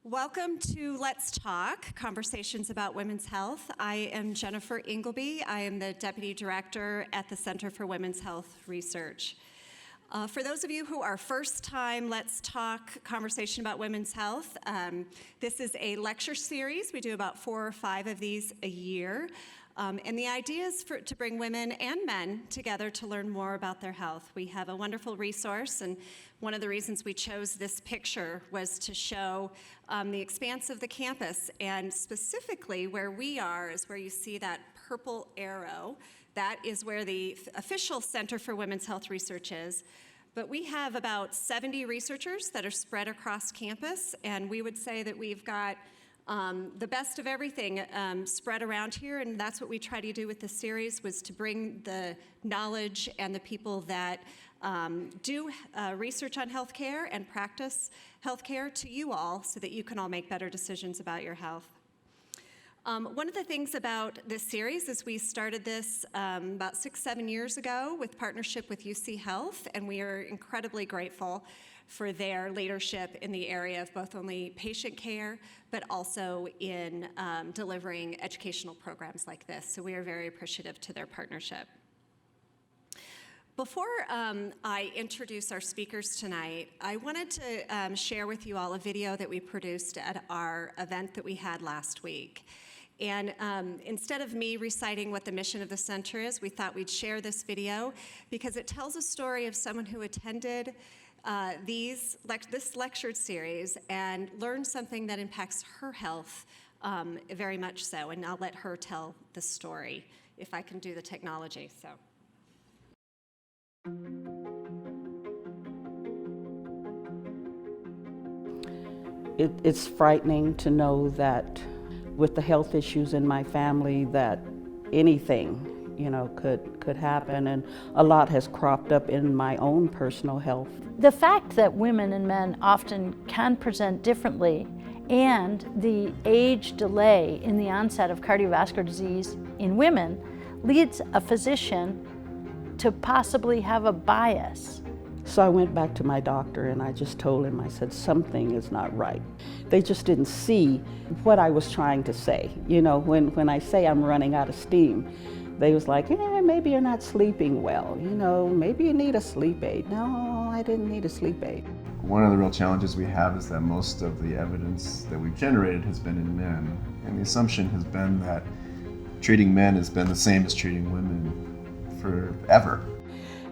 Welcome to Let's Talk, Conversations about Women's Health. I am Jennifer Ingleby. I am the Deputy Director at the Center for Women's Health Research. For those of you who are first time Let's Talk Conversation about Women's Health, this is a lecture series. We do about 4 or 5 of these a year. And the idea is to bring women and men together to learn more about their health. We have a wonderful resource, and one of the reasons we chose this picture was to show the expanse of the campus, and specifically where we are is where you see that purple arrow. That is where the official Center for Women's Health Research is. But we have about 70 researchers that are spread across campus, and we would say that we've got the best of everything spread around here, and that's what we try to do with this series, was to bring the knowledge and the people that do research on healthcare and practice healthcare to you all so that you can all make better decisions about your health. One of the things about this series is we started this about 6-7 years ago with partnership with UC Health, and we are incredibly grateful for their leadership in the area of both only patient care, but also in delivering educational programs like this. So we are very appreciative to their partnership. Before I introduce our speakers tonight, I wanted to share with you all a video that we produced at our event that we had last week. And instead of me reciting what the mission of the center is, we thought we'd share this video because it tells a story of someone who attended this lecture series and learned something that impacts her health very much so. And I'll let her tell the story if I can do the technology. So. It's frightening to know that with the health issues in my family that anything, could happen, and a lot has cropped up in my own personal health. The fact that women and men often can present differently, and the age delay in the onset of cardiovascular disease in women leads a physician to possibly have a bias. So I went back to my doctor and I just told him, I said, something is not right. They just didn't see what I was trying to say. When I say I'm running out of steam, they was like, maybe you're not sleeping well. Maybe you need a sleep aid. No, I didn't need a sleep aid. One of the real challenges we have is that most of the evidence that we've generated has been in men. And the assumption has been that treating men has been the same as treating women forever.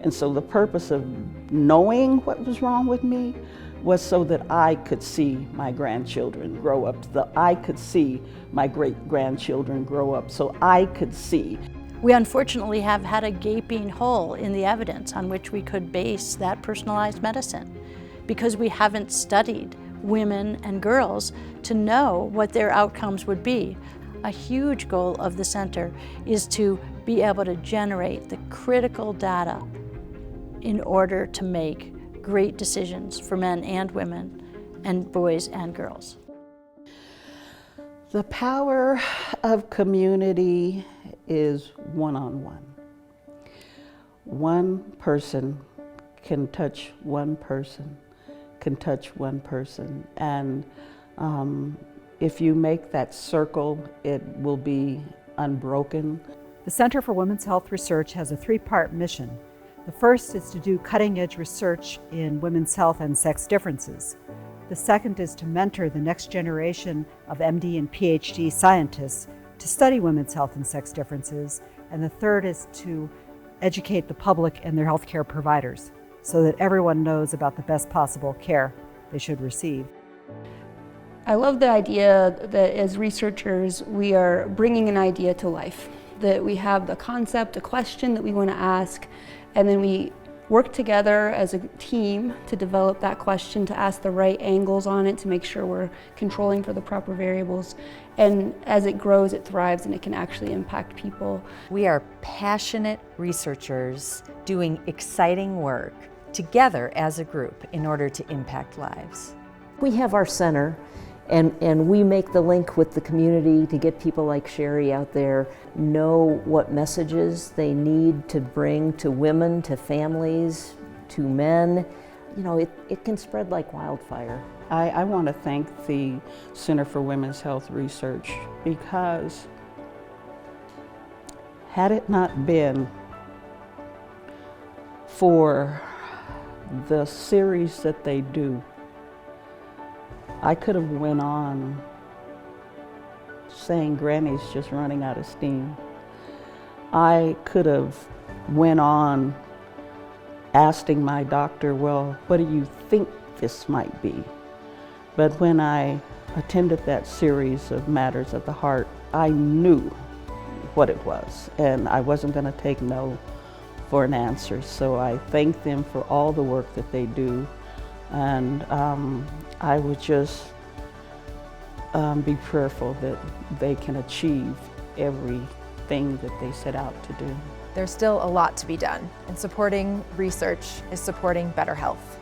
And so the purpose of knowing what was wrong with me was so that I could see my grandchildren grow up, so that I could see my great-grandchildren grow up, so I could see. We unfortunately have had a gaping hole in the evidence on which we could base that personalized medicine, because we haven't studied women and girls to know what their outcomes would be. A huge goal of the center is to be able to generate the critical data in order to make great decisions for men and women, and boys and girls. The power of community is one-on-one. One person can touch one person, and if you make that circle, it will be unbroken. The Center for Women's Health Research has a 3-part mission. The first is to do cutting-edge research in women's health and sex differences. The second is to mentor the next generation of MD and PhD scientists to study women's health and sex differences. And the third is to educate the public and their healthcare providers so that everyone knows about the best possible care they should receive. I love the idea that as researchers, we are bringing an idea to life, that we have the concept, a question that we want to ask, and then we work together as a team to develop that question, to ask the right angles on it, to make sure we're controlling for the proper variables. And as it grows, it thrives and it can actually impact people. We are passionate researchers doing exciting work together as a group in order to impact lives. We have our center, and we make the link with the community to get people like Sherry out there know what messages they need to bring to women, to families, to men, it can spread like wildfire. I want to thank the Center for Women's Health Research, because had it not been for the series that they do, I could have went on saying Granny's just running out of steam. I could have went on asking my doctor, well, what do you think this might be? But when I attended that series of Matters of the Heart, I knew what it was, and I wasn't going to take no for an answer. So I thank them for all the work that they do, and I would just be prayerful that they can achieve everything that they set out to do. There's still a lot to be done, and supporting research is supporting better health.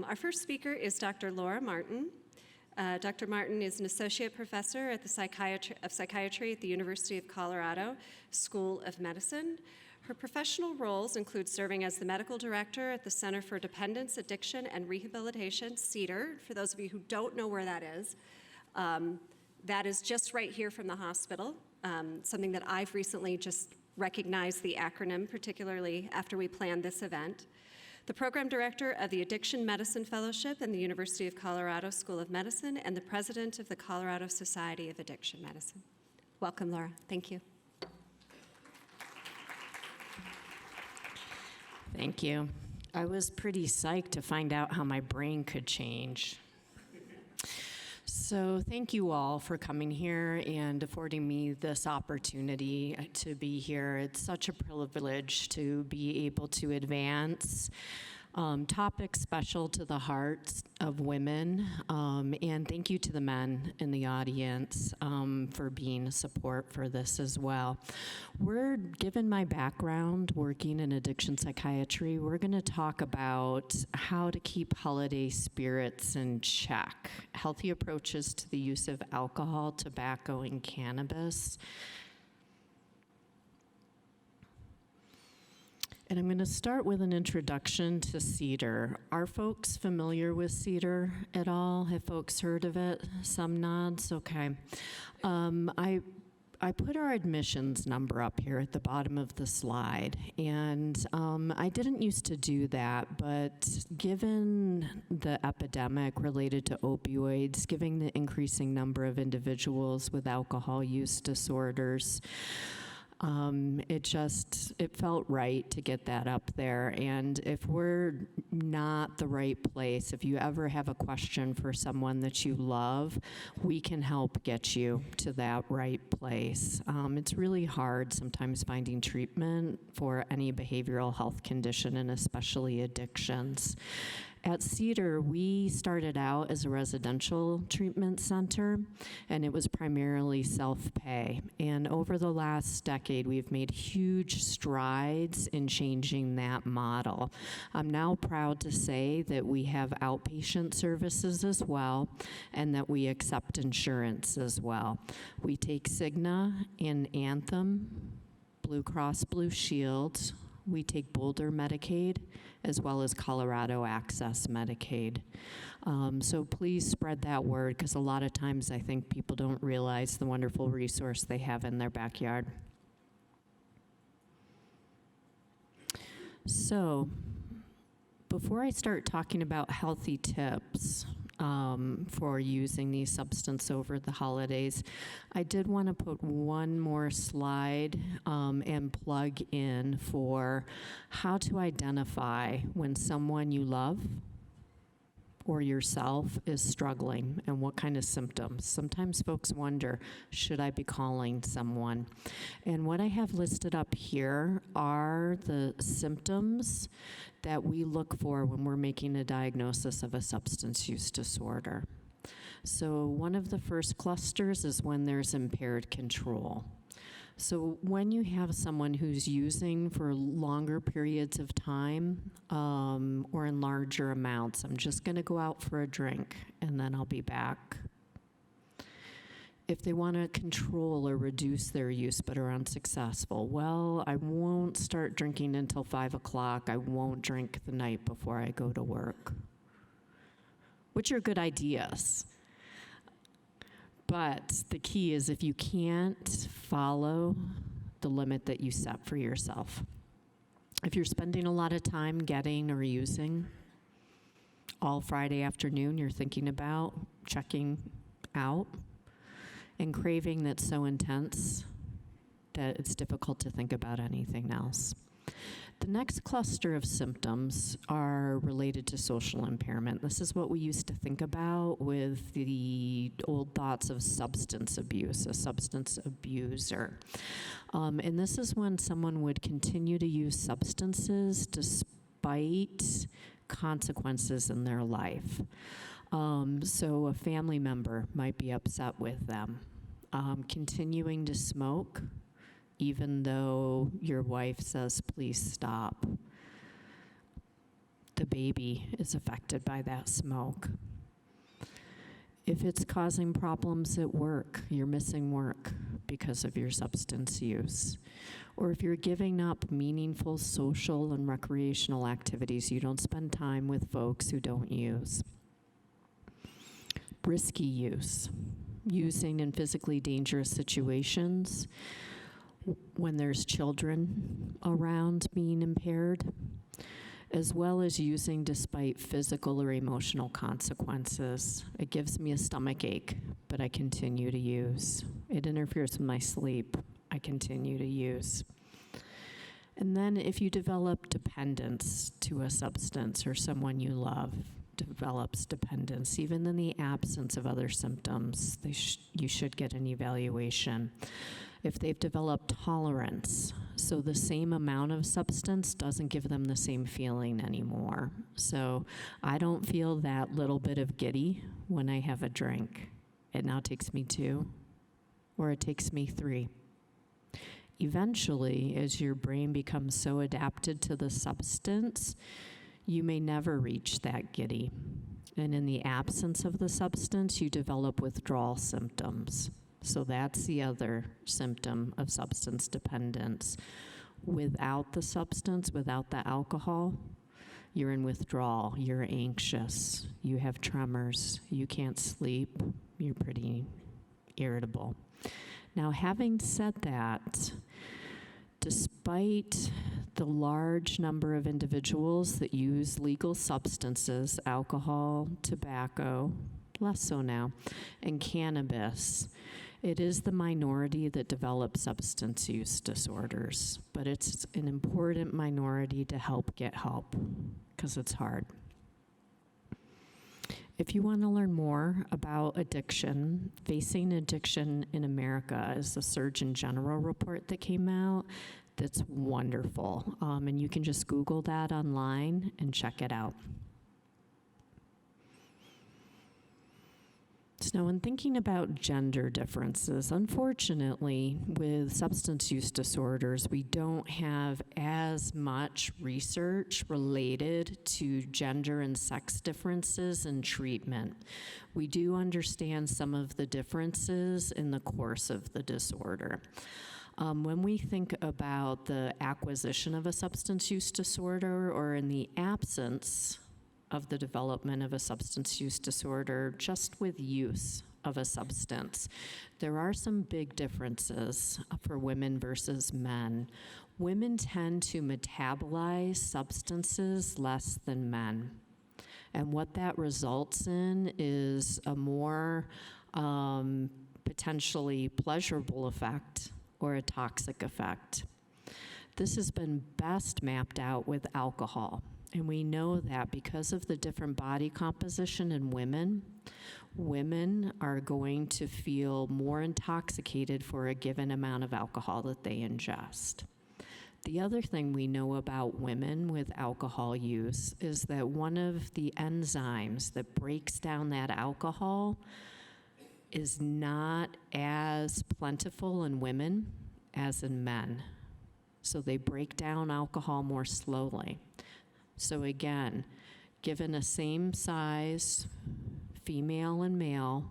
Our first speaker is Dr. Laura Martin. Dr. Martin is an associate professor at the psychiatry at the University of Colorado School of Medicine. Her professional roles include serving as the medical director at the Center for Dependence, Addiction, and Rehabilitation, Cedar. For those of you who don't know where that is just right here from the hospital, something that I've recently just recognized the acronym, particularly after we planned this event. The program director of the Addiction Medicine Fellowship in the University of Colorado School of Medicine, and the president of the Colorado Society of Addiction Medicine. Welcome, Laura. Thank you. Thank you. I was pretty psyched to find out how my brain could change. So thank you all for coming here and affording me this opportunity to be here. It's such a privilege to be able to advance topics special to the hearts of women, and thank you to the men in the audience for being a support for this as well. Given my background working in addiction psychiatry, we're going to talk about how to keep holiday spirits in check, healthy approaches to the use of alcohol, tobacco, and cannabis. And I'm going to start with an introduction to Cedar. Are folks familiar with Cedar at all? Have folks heard of it? Some nods? Okay. I put our admissions number up here at the bottom of the slide, and I didn't used to do that, but given the epidemic related to opioids, given the increasing number of individuals with alcohol use disorders, it felt right to get that up there. And if we're not the right place, if you ever have a question for someone that you love, we can help get you to that right place. It's really hard sometimes finding treatment for any behavioral health condition, and especially addictions. At Cedar, we started out as a residential treatment center, and it was primarily self-pay. And over the last decade, we've made huge strides in changing that model. I'm now proud to say that we have outpatient services as well, and that we accept insurance as well. We take Cigna and Anthem, Blue Cross Blue Shield. We take Boulder Medicaid, as well as Colorado Access Medicaid. So please spread that word, because a lot of times I think people don't realize the wonderful resource they have in their backyard. So before I start talking about healthy tips for using these substances over the holidays, I did want to put one more slide and plug in for how to identify when someone you love or yourself is struggling, and what kind of symptoms. Sometimes folks wonder, should I be calling someone? And what I have listed up here are the symptoms that we look for when we're making a diagnosis of a substance use disorder. So one of the first clusters is when there's impaired control. So when you have someone who's using for longer periods of time or in larger amounts, I'm just going to go out for a drink and then I'll be back. If they want to control or reduce their use but are unsuccessful, well, I won't start drinking until 5 o'clock. I won't drink the night before I go to work. Which are good ideas. But the key is if you can't follow the limit that you set for yourself. If you're spending a lot of time getting or using, all Friday afternoon you're thinking about checking out, and craving that's so intense that it's difficult to think about anything else. The next cluster of symptoms are related to social impairment. This is what we used to think about with the old thoughts of substance abuse, a substance abuser. And this is when someone would continue to use substances despite consequences in their life. So a family member might be upset with them. Continuing to smoke, even though your wife says, please stop. The baby is affected by that smoke. If it's causing problems at work, you're missing work because of your substance use. Or if you're giving up meaningful social and recreational activities, you don't spend time with folks who don't use. Risky use, using in physically dangerous situations, when there's children around being impaired, as well as using despite physical or emotional consequences. It gives me a stomach ache, but I continue to use. It interferes with my sleep, I continue to use. And then if you develop dependence to a substance or someone you love develops dependence, even in the absence of other symptoms, you should get an evaluation. If they've developed tolerance, so the same amount of substance doesn't give them the same feeling anymore. So I don't feel that little bit of giddy when I have a drink. It now takes me 2, or it takes me 3. Eventually, as your brain becomes so adapted to the substance, you may never reach that giddy. And in the absence of the substance, you develop withdrawal symptoms. So that's the other symptom of substance dependence. Without the substance, without the alcohol, you're in withdrawal, you're anxious, you have tremors, you can't sleep, you're pretty irritable. Now, having said that, despite the large number of individuals that use legal substances, alcohol, tobacco, less so now, and cannabis, it is the minority that develop substance use disorders, but it's an important minority to help get help, because it's hard. If you want to learn more about addiction, Facing Addiction in America is the Surgeon General report that came out that's wonderful. And you can just Google that online and check it out. So when thinking about gender differences, unfortunately, with substance use disorders, we don't have as much research related to gender and sex differences in treatment. We do understand some of the differences in the course of the disorder. When we think about the acquisition of a substance use disorder or in the absence of the development of a substance use disorder, just with use of a substance, there are some big differences for women versus men. Women tend to metabolize substances less than men. And what that results in is a more potentially pleasurable effect or a toxic effect. This has been best mapped out with alcohol. And we know that because of the different body composition in women, women are going to feel more intoxicated for a given amount of alcohol that they ingest. The other thing we know about women with alcohol use is that one of the enzymes that breaks down that alcohol is not as plentiful in women as in men. So they break down alcohol more slowly. So again, given a same size female and male,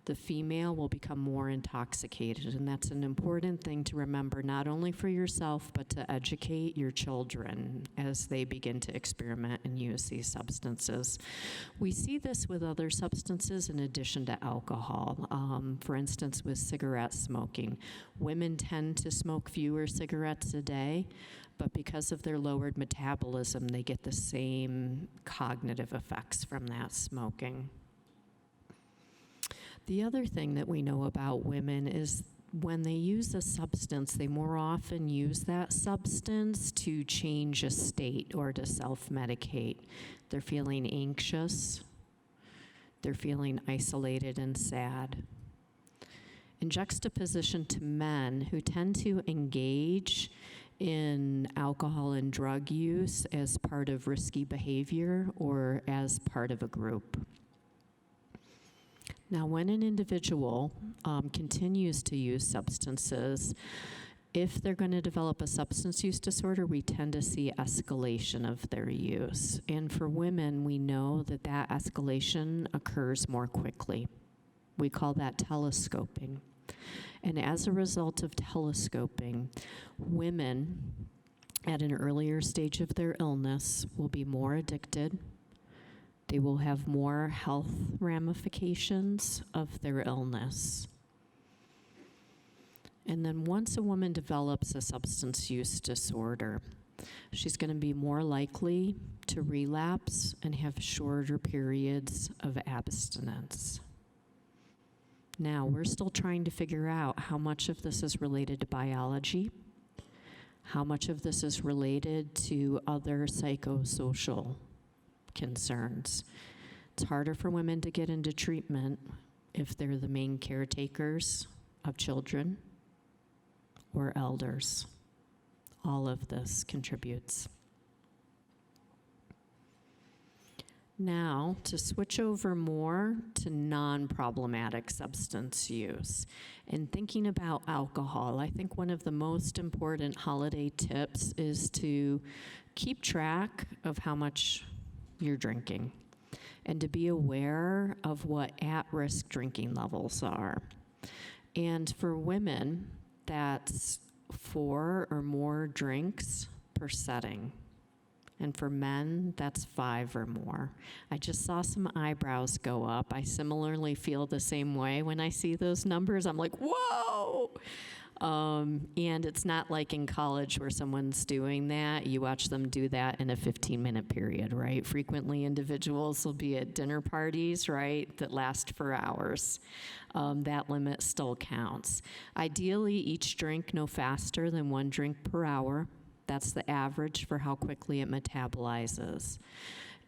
the female will become more intoxicated. And that's an important thing to remember, not only for yourself, but to educate your children as they begin to experiment and use these substances. We see this with other substances in addition to alcohol. For instance, with cigarette smoking. Women tend to smoke fewer cigarettes a day, but because of their lowered metabolism, they get the same cognitive effects from that smoking. The other thing that we know about women is when they use a substance, they more often use that substance to change a state or to self-medicate. They're feeling anxious. They're feeling isolated and sad. In juxtaposition to men who tend to engage in alcohol and drug use as part of risky behavior or as part of a group. Now, when an individual continues to use substances, if they're going to develop a substance use disorder, we tend to see escalation of their use. And for women, we know that that escalation occurs more quickly. We call that telescoping. And as a result of telescoping, women at an earlier stage of their illness will be more addicted. They will have more health ramifications of their illness. And then once a woman develops a substance use disorder, she's going to be more likely to relapse and have shorter periods of abstinence. Now, we're still trying to figure out how much of this is related to biology, how much of this is related to other psychosocial concerns. It's harder for women to get into treatment if they're the main caretakers of children or elders. All of this contributes. Now, to switch over more to non-problematic substance use and thinking about alcohol, I think one of the most important holiday tips is to keep track of how much you're drinking and to be aware of what at-risk drinking levels are. And for women, that's 4 or more drinks per setting. And for men, that's 5 or more. I just saw some eyebrows go up. I similarly feel the same way when I see those numbers. I'm like, whoa! And it's not like in college where someone's doing that. You watch them do that in a 15-minute period, right? Frequently, individuals will be at dinner parties, right, that last for hours. That limit still counts. Ideally, each drink no faster than 1 drink per hour. That's the average for how quickly it metabolizes.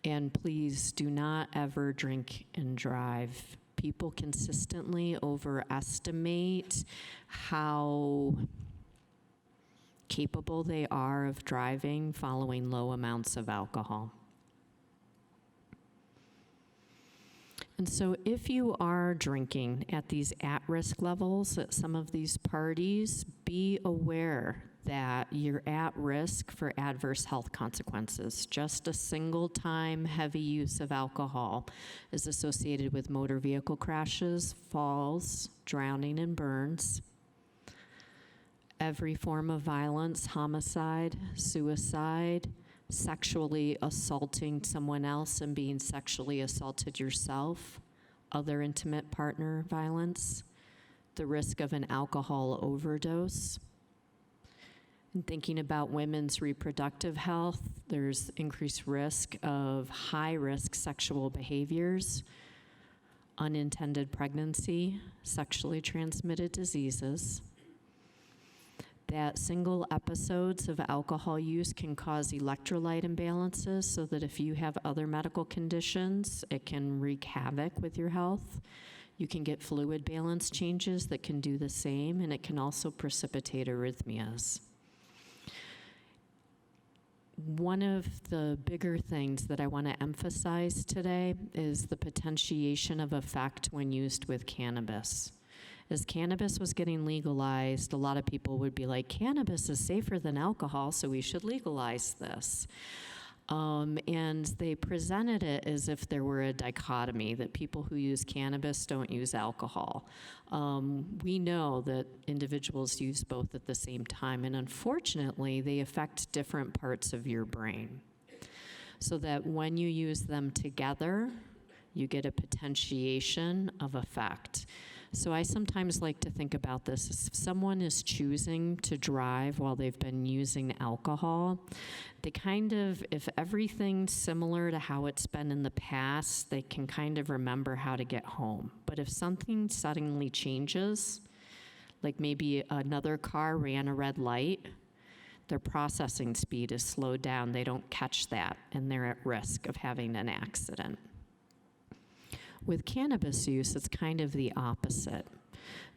And please do not ever drink and drive. People consistently overestimate how capable they are of driving following low amounts of alcohol. And so if you are drinking at these at-risk levels at some of these parties, be aware that you're at risk for adverse health consequences. Just a single time heavy use of alcohol is associated with motor vehicle crashes, falls, drowning, and burns. Every form of violence, homicide, suicide, sexually assaulting someone else and being sexually assaulted yourself, other intimate partner violence, the risk of an alcohol overdose. And thinking about women's reproductive health, there's increased risk of high-risk sexual behaviors, unintended pregnancy, sexually transmitted diseases. That single episodes of alcohol use can cause electrolyte imbalances so that if you have other medical conditions, it can wreak havoc with your health. You can get fluid balance changes that can do the same, and it can also precipitate arrhythmias. One of the bigger things that I want to emphasize today is the potentiation of effect when used with cannabis. As cannabis was getting legalized, a lot of people would be like, cannabis is safer than alcohol, so we should legalize this. And they presented it as if there were a dichotomy, that people who use cannabis don't use alcohol. We know that individuals use both at the same time, and unfortunately, they affect different parts of your brain. So that when you use them together, you get a potentiation of effect. So I sometimes like to think about this as if someone is choosing to drive while they've been using alcohol, they kind of, if everything's similar to how it's been in the past, they can kind of remember how to get home. But if something suddenly changes, like maybe another car ran a red light, their processing speed is slowed down, they don't catch that, and they're at risk of having an accident. With cannabis use, it's kind of the opposite.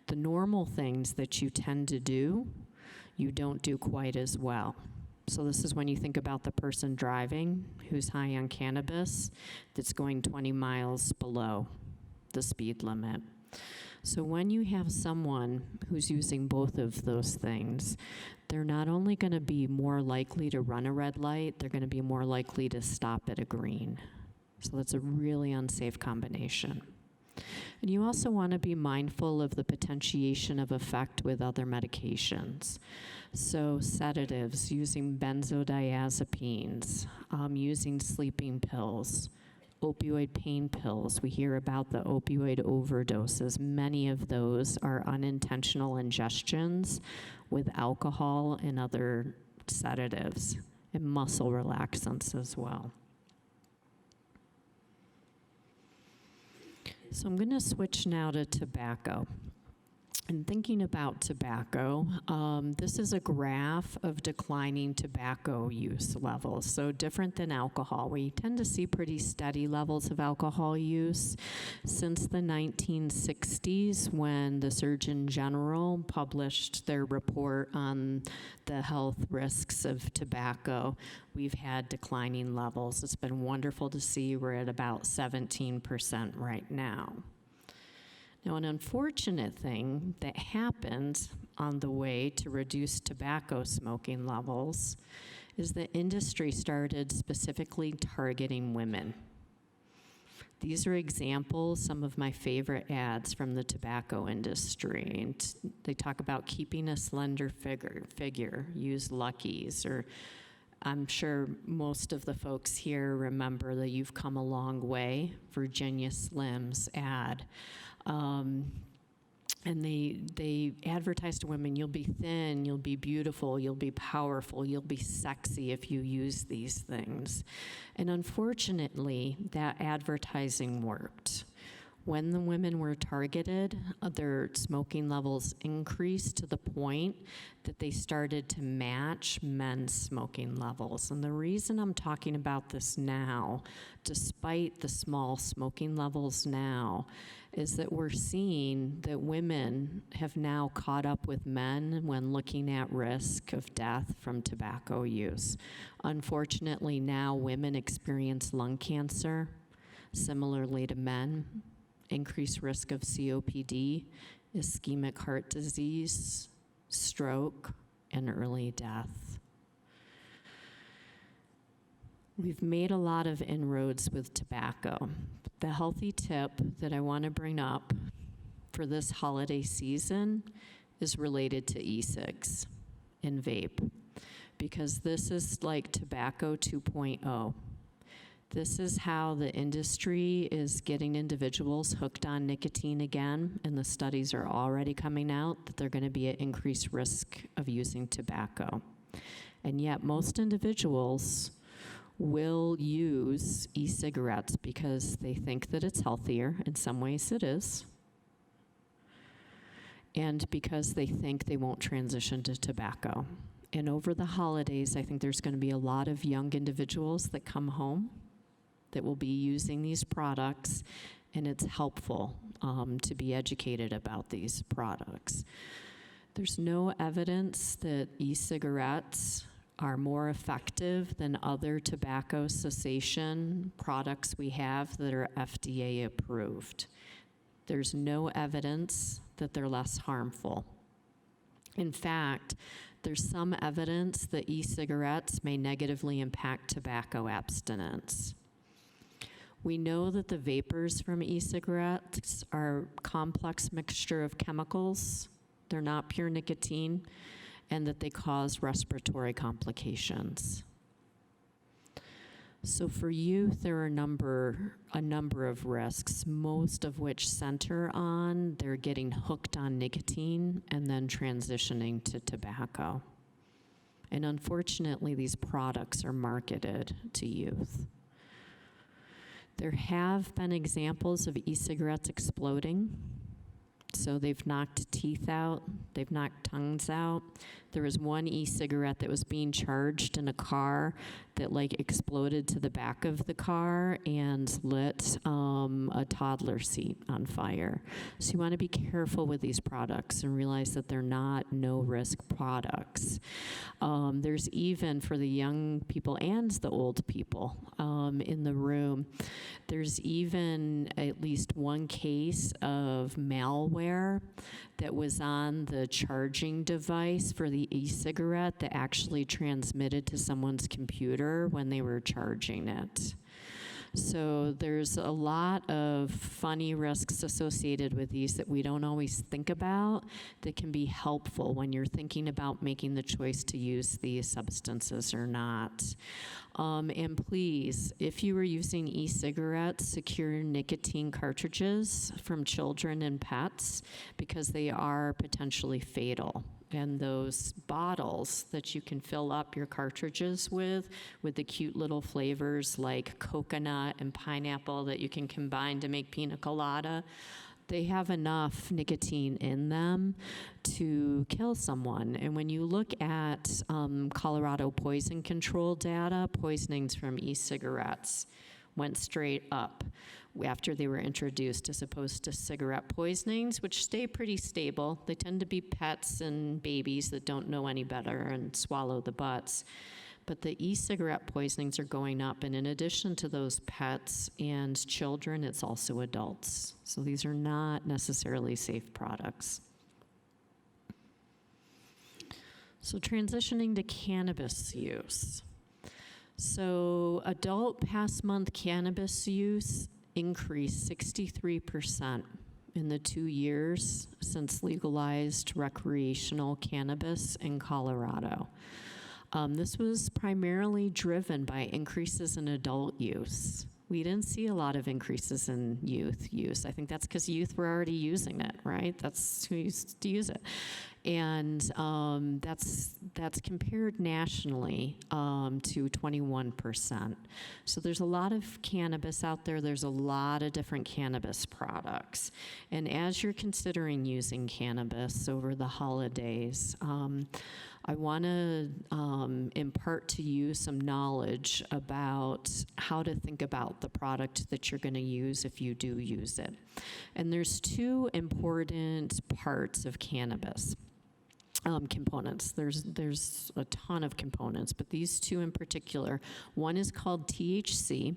The normal things that you tend to do, you don't do quite as well. So this is when you think about the person driving who's high on cannabis that's going 20 miles below the speed limit. So when you have someone who's using both of those things, they're not only going to be more likely to run a red light, they're going to be more likely to stop at a green. So that's a really unsafe combination. And you also want to be mindful of the potentiation of effect with other medications. So sedatives, using benzodiazepines, using sleeping pills, opioid pain pills. We hear about the opioid overdoses. Many of those are unintentional ingestions with alcohol and other sedatives, and muscle relaxants as well. So I'm going to switch now to tobacco. And thinking about tobacco, this is a graph of declining tobacco use levels. So different than alcohol. We tend to see pretty steady levels of alcohol use since the 1960s, when the Surgeon General published their report on the health risks of tobacco. We've had declining levels. It's been wonderful to see. We're at about 17% right now. Now, an unfortunate thing that happened on the way to reduce tobacco smoking levels is the industry started specifically targeting women. These are examples, some of my favorite ads from the tobacco industry. And they talk about keeping a slender figure, use Luckies, or I'm sure most of the folks here remember the You've Come a Long Way, Virginia Slim's ad. And they advertise to women, you'll be thin, you'll be beautiful, you'll be powerful, you'll be sexy if you use these things. And unfortunately, that advertising worked. When the women were targeted, their smoking levels increased to the point that they started to match men's smoking levels. And the reason I'm talking about this now, despite the small smoking levels now, is that we're seeing that women have now caught up with men when looking at risk of death from tobacco use. Unfortunately, now women experience lung cancer, similarly to men, increased risk of COPD, ischemic heart disease, stroke, and early death. We've made a lot of inroads with tobacco. The healthy tip that I want to bring up for this holiday season is related to e-cigs and vape, because this is like tobacco 2.0. This is how the industry is getting individuals hooked on nicotine again, and the studies are already coming out that they're going to be at increased risk of using tobacco. And yet most individuals will use e-cigarettes because they think that it's healthier. In some ways it is. And because they think they won't transition to tobacco. And over the holidays, I think there's going to be a lot of young individuals that come home that will be using these products, and it's helpful to be educated about these products. There's no evidence that e-cigarettes are more effective than other tobacco cessation products we have that are FDA approved. There's no evidence that they're less harmful. In fact, there's some evidence that e-cigarettes may negatively impact tobacco abstinence. We know that the vapors from e-cigarettes are a complex mixture of chemicals. They're not pure nicotine, and that they cause respiratory complications. So for youth, there are a number of risks, most of which center on they're getting hooked on nicotine and then transitioning to tobacco. And unfortunately, these products are marketed to youth. There have been examples of e-cigarettes exploding. So they've knocked teeth out, they've knocked tongues out. There was one e-cigarette that was being charged in a car that exploded to the back of the car and lit a toddler seat on fire. So you want to be careful with these products and realize that they're not no-risk products. There's even, for the young people and the old people in the room, there's even at least one case of malware that was on the charging device for the e-cigarette that actually transmitted to someone's computer when they were charging it. So there's a lot of funny risks associated with these that we don't always think about that can be helpful when you're thinking about making the choice to use these substances or not. And please, if you are using e-cigarettes, secure nicotine cartridges from children and pets because they are potentially fatal. And those bottles that you can fill up your cartridges with the cute little flavors like coconut and pineapple that you can combine to make pina colada, they have enough nicotine in them to kill someone. And when you look at Colorado poison control data, poisonings from e-cigarettes went straight up after they were introduced, as opposed to cigarette poisonings, which stay pretty stable. They tend to be pets and babies that don't know any better and swallow the butts. But the e-cigarette poisonings are going up, and in addition to those pets and children, it's also adults. So these are not necessarily safe products. So transitioning to cannabis use. So adult past month cannabis use increased 63% in the 2 years since legalized recreational cannabis in Colorado. This was primarily driven by increases in adult use. We didn't see a lot of increases in youth use. I think that's because youth were already using it, right? That's who used to use it. And that's compared nationally to 21%. So there's a lot of cannabis out there. There's a lot of different cannabis products. And as you're considering using cannabis over the holidays, I want to impart to you some knowledge about how to think about the product that you're going to use if you do use it. And there's two important parts of cannabis. Components. There's a ton of components, but these two in particular. One is called THC,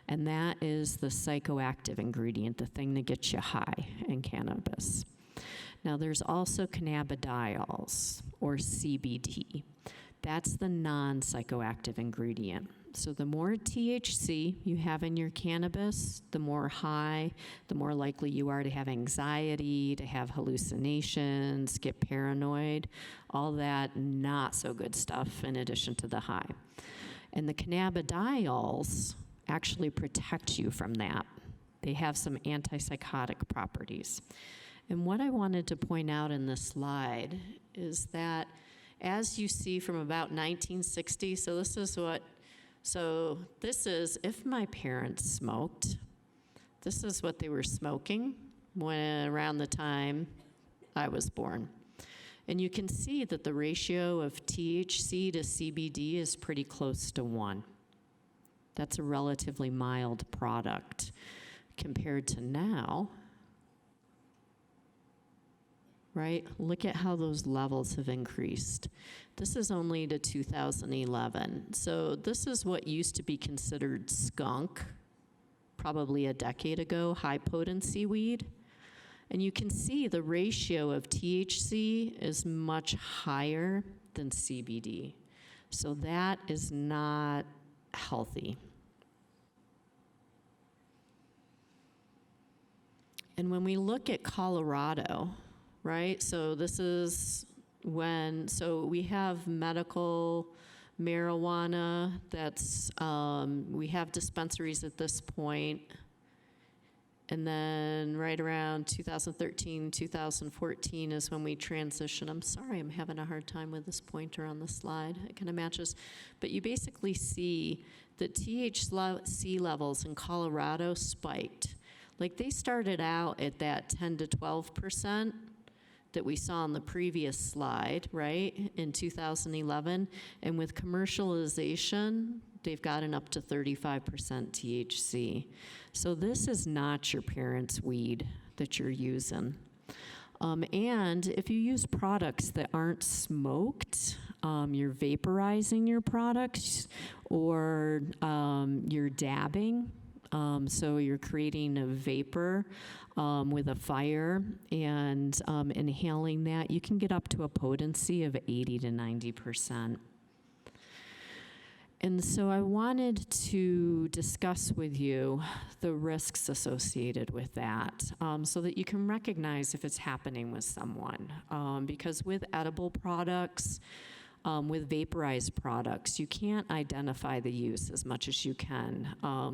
and that is the psychoactive ingredient, the thing that gets you high in cannabis. Now there's also cannabidiols, or CBD. That's the non-psychoactive ingredient. So the more THC you have in your cannabis, the more high, the more likely you are to have anxiety, to have hallucinations, get paranoid, all that not so good stuff in addition to the high. And the cannabidiols actually protect you from that. They have some antipsychotic properties. And what I wanted to point out in this slide is that as you see from about 1960, this is if my parents smoked, this is what they were smoking around the time I was born. And you can see that the ratio of THC to CBD is pretty close to 1. That's a relatively mild product compared to now. Right? Look at how those levels have increased. This is only to 2011. So this is what used to be considered skunk, probably a decade ago, high potency weed. And you can see the ratio of THC is much higher than CBD. So that is not healthy. And when we look at Colorado, right, so this is so we have medical marijuana that's, we have dispensaries at this point. And then right around 2013, 2014 is when we transition. I'm sorry, I'm having a hard time with this pointer on the slide. It kind of matches. But you basically see that THC levels in Colorado spiked. Like they started out at that 10 to 12% that we saw on the previous slide, right, in 2011. And with commercialization, they've gotten up to 35% THC. So this is not your parents' weed that you're using. And if you use products that aren't smoked, you're vaporizing your products, or you're dabbing. So you're creating a vapor with a fire and inhaling that. You can get up to a potency of 80 to 90%. And so I wanted to discuss with you the risks associated with that, so that you can recognize if it's happening with someone. Because with edible products, with vaporized products, you can't identify the use as much as you can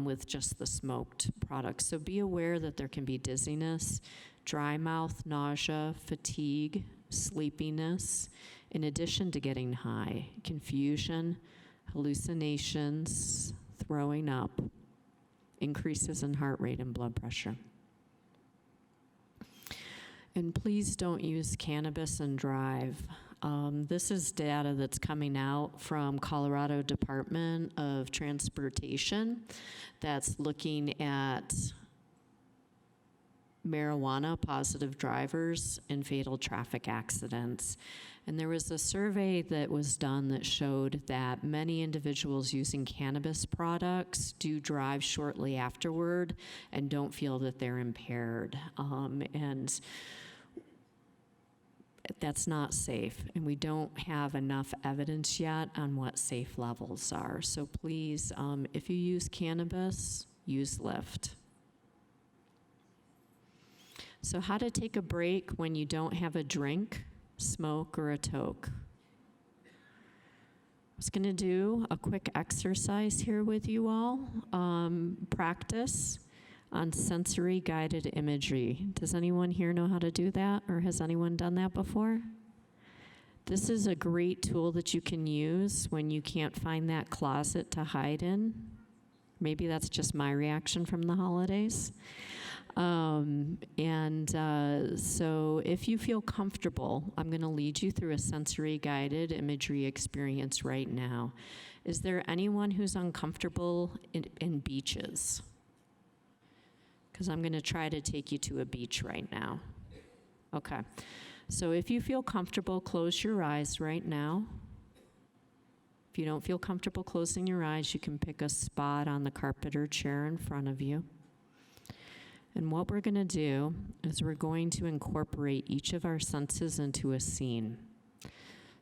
with just the smoked products. So be aware that there can be dizziness, dry mouth, nausea, fatigue, sleepiness, in addition to getting high, confusion, hallucinations, throwing up, increases in heart rate and blood pressure. And please don't use cannabis and drive. This is data that's coming out from Colorado Department of Transportation that's looking at marijuana positive drivers and fatal traffic accidents. And there was a survey that was done that showed that many individuals using cannabis products do drive shortly afterward and don't feel that they're impaired. And that's not safe, and we don't have enough evidence yet on what safe levels are. So please, if you use cannabis, use Lyft. So how to take a break when you don't have a drink, smoke, or a toke. I was gonna do a quick exercise here with you all. Practice on sensory guided imagery. Does anyone here know how to do that, or has anyone done that before? This is a great tool that you can use when you can't find that closet to hide in. Maybe that's just my reaction from the holidays. So if you feel comfortable, I'm gonna lead you through a sensory guided imagery experience right now. Is there anyone who's uncomfortable in beaches? Because I'm gonna try to take you to a beach right now. Okay, so if you feel comfortable, close your eyes right now. If you don't feel comfortable closing your eyes, you can pick a spot on the carpet or chair in front of you. And what we're gonna do is we're going to incorporate each of our senses into a scene.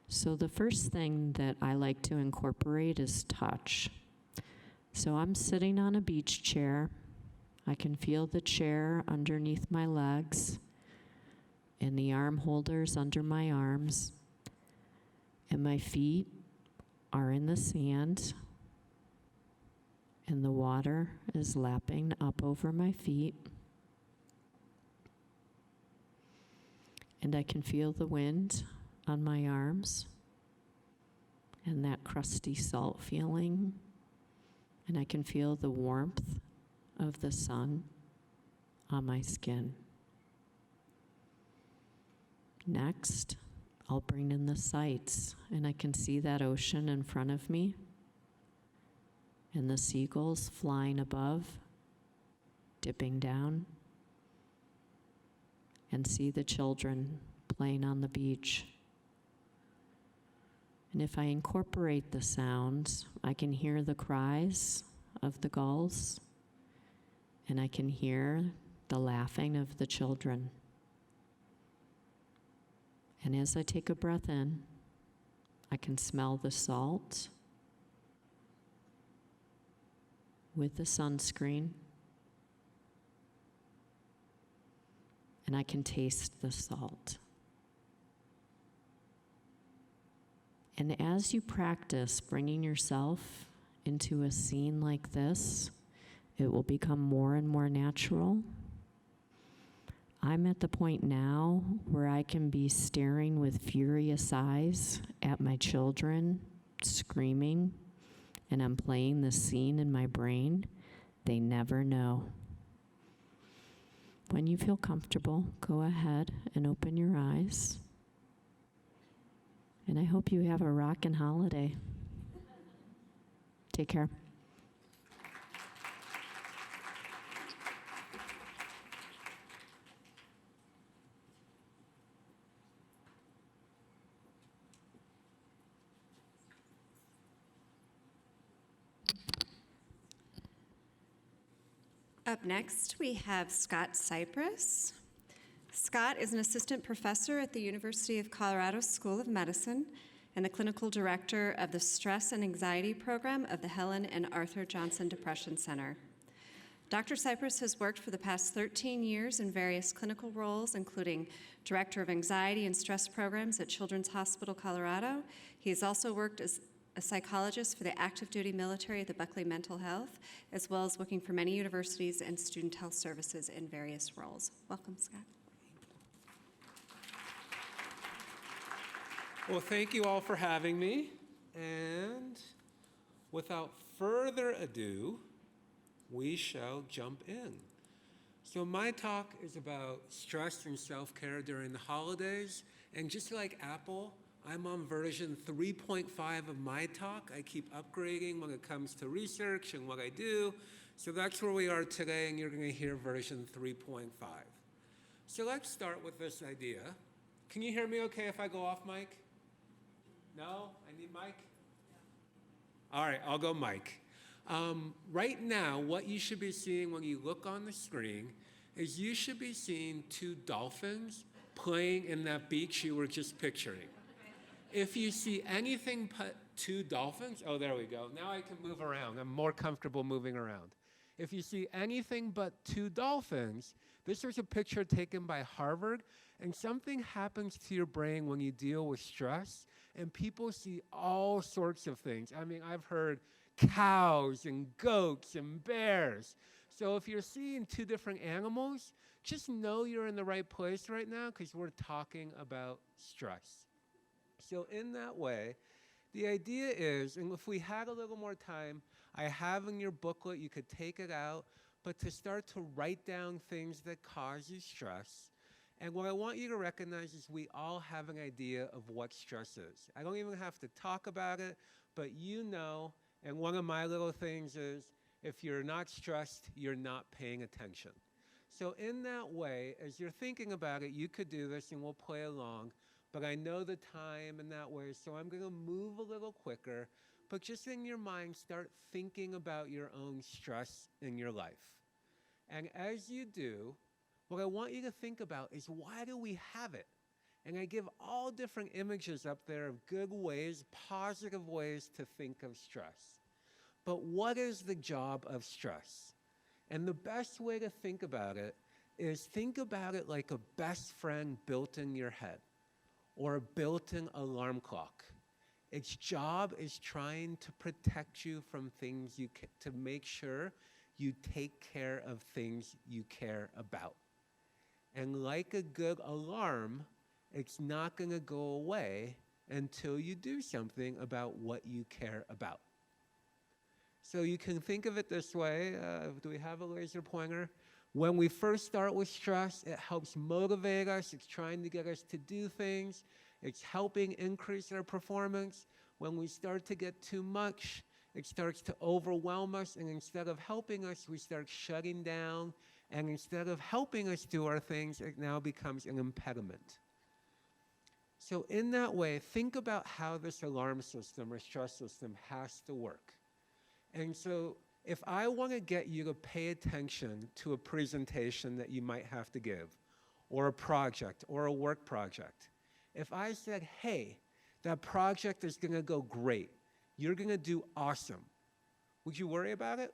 So the first thing that I like to incorporate is touch. So I'm sitting on a beach chair. I can feel the chair underneath my legs and the arm holders under my arms. And my feet are in the sand, and the water is lapping up over my feet. And I can feel the wind on my arms and that crusty salt feeling. And I can feel the warmth of the sun on my skin. Next, I'll bring in the sights, and I can see that ocean in front of me and the seagulls flying above, dipping down, and see the children playing on the beach. And if I incorporate the sounds, I can hear the cries of the gulls, and I can hear the laughing of the children. And as I take a breath in, I can smell the salt with the sunscreen, and I can taste the salt. And as you practice bringing yourself into a scene like this, it will become more and more natural. I'm at the point now where I can be staring with furious eyes at my children, screaming, and I'm playing the scene in my brain. They never know. When you feel comfortable, go ahead and open your eyes. And I hope you have a rockin' holiday. Take care. Up next, we have Scott Cypress. Scott is an assistant professor at the University of Colorado School of Medicine and the clinical director of the Stress and Anxiety Program of the Helen and Arthur Johnson Depression Center. Dr. Cypress has worked for the past 13 years in various clinical roles, including Director of Anxiety and Stress Programs at Children's Hospital Colorado. He has also worked as a psychologist for the active duty military at the Buckley Mental Health, as well as working for many universities and student health services in various roles. Welcome, Scott. Well, thank you all for having me. And without further ado, we shall jump in. So my talk is about stress and self-care during the holidays. And just like Apple, I'm on version 3.5 of my talk. I keep upgrading when it comes to research and what I do. So that's where we are today, and you're going to hear version 3.5. So let's start with this idea. Can you hear me okay if I go off mic? No? I need mic? All right, I'll go mic. Right now, what you should be seeing when you look on the screen is you should be seeing two dolphins playing in that beach you were just picturing. If you see anything but two dolphins, oh, there we go. Now I can move around. I'm more comfortable moving around. If you see anything but two dolphins, this was a picture taken by Harvard, and something happens to your brain when you deal with stress, and people see all sorts of things. I mean, I've heard cows and goats and bears. So if you're seeing two different animals, just know you're in the right place right now because we're talking about stress. So in that way, the idea is, and if we had a little more time, I have in your booklet, you could take it out, but to start to write down things that cause you stress. And what I want you to recognize is we all have an idea of what stress is. I don't even have to talk about it, but you know, and one of my little things is, if you're not stressed, you're not paying attention. So in that way, as you're thinking about it, you could do this and we'll play along. But I know the time in that way, so I'm going to move a little quicker. But just in your mind, start thinking about your own stress in your life. And as you do, what I want you to think about is, why do we have it? And I give all different images up there of good ways, positive ways to think of stress. But what is the job of stress? And the best way to think about it is think about it like a best friend built in your head, or a built-in alarm clock. Its job is trying to protect you from things to make sure you take care of things you care about. And like a good alarm, it's not going to go away until you do something about what you care about. So you can think of it this way. Do we have a laser pointer? When we first start with stress, it helps motivate us. It's trying to get us to do things. It's helping increase our performance. When we start to get too much, it starts to overwhelm us. And instead of helping us, we start shutting down. And instead of helping us do our things, it now becomes an impediment. So in that way, think about how this alarm system or stress system has to work. And so if I want to get you to pay attention to a presentation that you might have to give, or a project, or a work project, If I said, hey, that project is going to go great, you're going to do awesome, would you worry about it?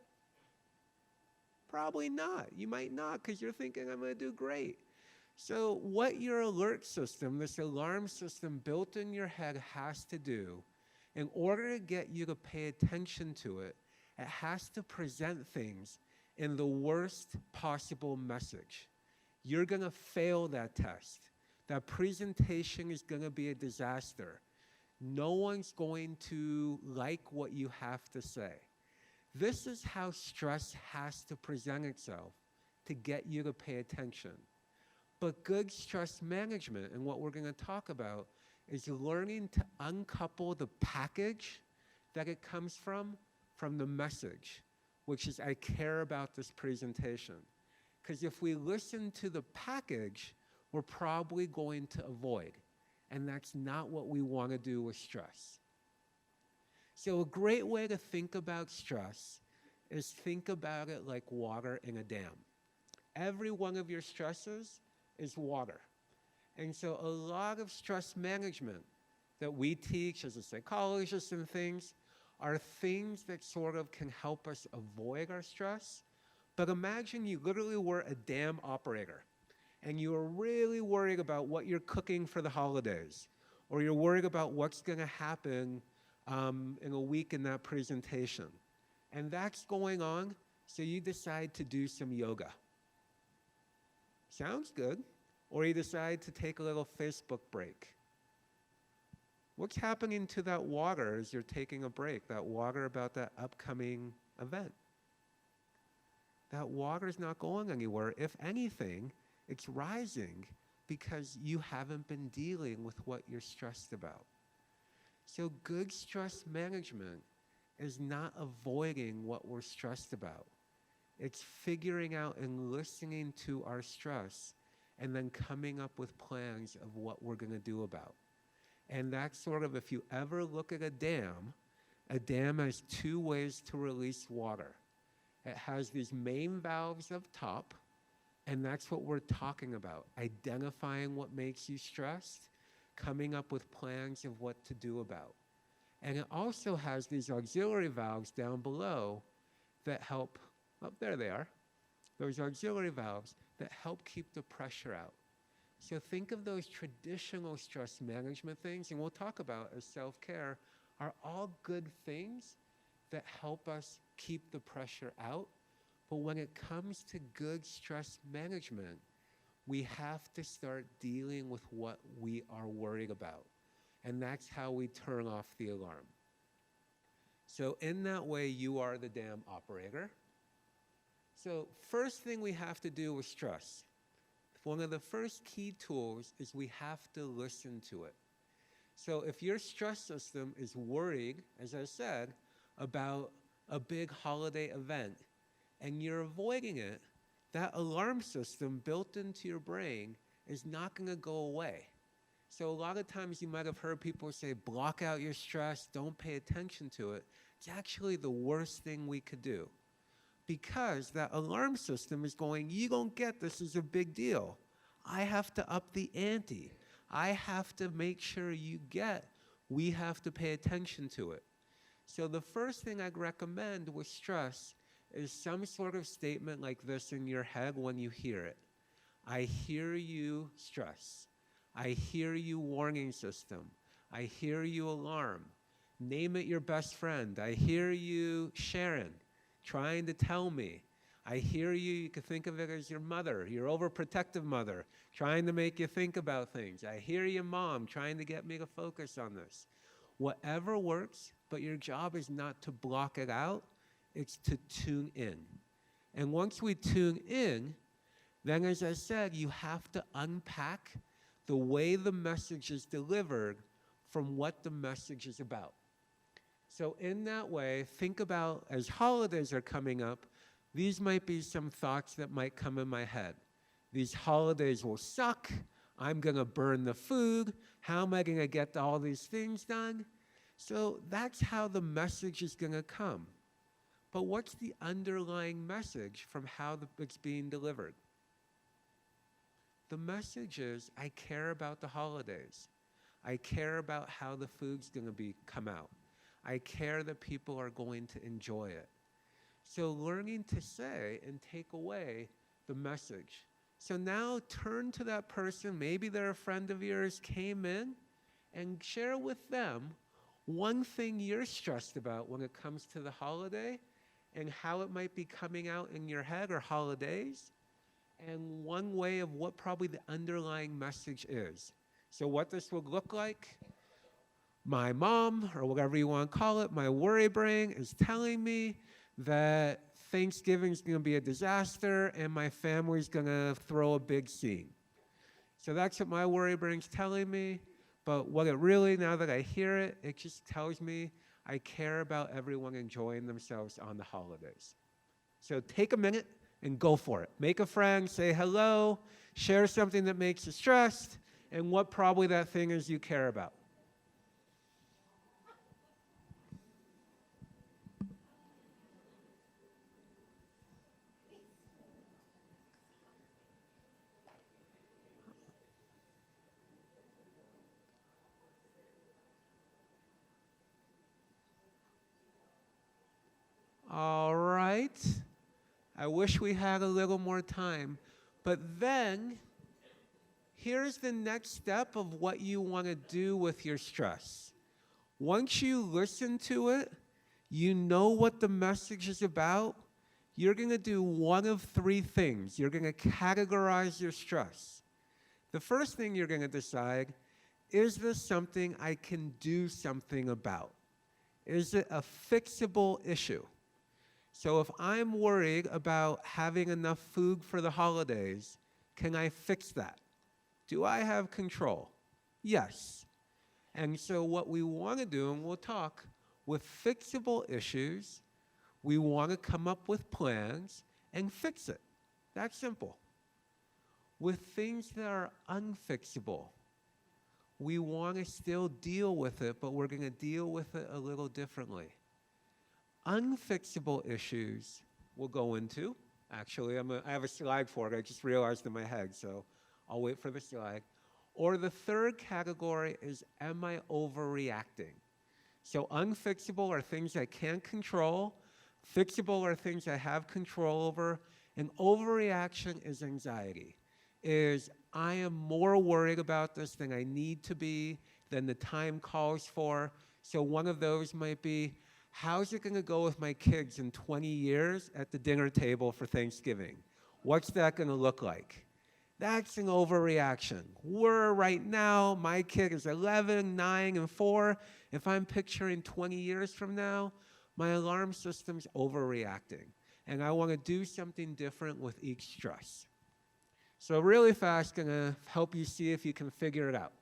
Probably not. You might not, because you're thinking, I'm going to do great. So what your alert system, this alarm system built in your head, has to do, in order to get you to pay attention to it, it has to present things in the worst possible message. You're going to fail that test. That presentation is going to be a disaster. No one's going to like what you have to say. This is how stress has to present itself to get you to pay attention. But good stress management, and what we're going to talk about, is learning to uncouple the package that it comes from the message, which is, I care about this presentation. Because if we listen to the package, we're probably going to avoid. And that's not what we want to do with stress. So a great way to think about stress is think about it like water in a dam. Every one of your stresses is water. And so a lot of stress management that we teach as a psychologist and things are things that sort of can help us avoid our stress. But imagine you literally were a dam operator and you were really worried about what you're cooking for the holidays, or you're worried about what's going to happen in a week in that presentation. And that's going on, so you decide to do some yoga. Sounds good. Or you decide to take a little Facebook break. What's happening to that water as you're taking a break, that water about that upcoming event? That water's not going anywhere. If anything, it's rising because you haven't been dealing with what you're stressed about. So good stress management is not avoiding what we're stressed about. It's figuring out and listening to our stress and then coming up with plans of what we're going to do about. And that's sort of, if you ever look at a dam has two ways to release water. It has these main valves up top, and that's what we're talking about, identifying what makes you stressed, coming up with plans of what to do about. And it also has these auxiliary valves down below that help, oh, there they are, those auxiliary valves that help keep the pressure out. So think of those traditional stress management things, and we'll talk about as self-care, are all good things that help us keep the pressure out. But when it comes to good stress management, we have to start dealing with what we are worried about. And that's how we turn off the alarm. So in that way, you are the dam operator. So first thing we have to do with stress, one of the first key tools is we have to listen to it. So if your stress system is worried, as I said, about a big holiday event, and you're avoiding it, that alarm system built into your brain is not going to go away. So a lot of times you might have heard people say, block out your stress, don't pay attention to it. It's actually the worst thing we could do. Because that alarm system is going, you don't get this is a big deal. I have to up the ante. I have to make sure you get, we have to pay attention to it. So the first thing I'd recommend with stress is some sort of statement like this in your head when you hear it. I hear you, stress. I hear you, warning system. I hear you, alarm. Name it your best friend. I hear you, Sharon, trying to tell me. I hear you, you can think of it as your mother, your overprotective mother, trying to make you think about things. I hear you, mom, trying to get me to focus on this. Whatever works, but your job is not to block it out, it's to tune in. And once we tune in, then as I said, you have to unpack the way the message is delivered from what the message is about. So in that way, think about, as holidays are coming up, these might be some thoughts that might come in my head. These holidays will suck. I'm going to burn the food. How am I going to get all these things done? So that's how the message is going to come. But what's the underlying message from how it's being delivered? The message is, I care about the holidays. I care about how the food's going to come out. I care that people are going to enjoy it. So learning to say and take away the message. So now turn to that person, maybe they're a friend of yours, came in, and share with them one thing you're stressed about when it comes to the holiday and how it might be coming out in your head or holidays, and one way of what probably the underlying message is. So what this would look like, my mom, or whatever you want to call it, my worry brain is telling me that Thanksgiving's going to be a disaster and my family's going to throw a big scene. So that's what my worry brain's telling me. But what it really, now that I hear it, it just tells me I care about everyone enjoying themselves on the holidays. So take a minute and go for it. Make a friend, say hello, share something that makes you stressed, and what probably that thing is you care about. All right. I wish we had a little more time. But then, here's the next step of what you want to do with your stress. Once you listen to it, you know what the message is about, you're going to do one of three things. You're going to categorize your stress. The first thing you're going to decide, is this something I can do something about? Is it a fixable issue? So if I'm worried about having enough food for the holidays, can I fix that? Do I have control? Yes. And so what we want to do, and we'll talk, with fixable issues, we want to come up with plans and fix it. That's simple. With things that are unfixable, we want to still deal with it, but we're going to deal with it a little differently. Unfixable issues we'll go into. Actually, I have a slide for it. I just realized in my head, so I'll wait for the slide. Or the third category is, am I overreacting? So unfixable are things I can't control. Fixable are things I have control over. And overreaction is anxiety. Is I am more worried about this than I need to be, than the time calls for. So one of those might be, how's it going to go with my kids in 20 years at the dinner table for Thanksgiving? What's that going to look like? That's an overreaction. We're right now, my kid is 11, 9, and 4. If I'm picturing 20 years from now, my alarm system's overreacting. And I want to do something different with each stress. So really fast, going to help you see if you can figure it out.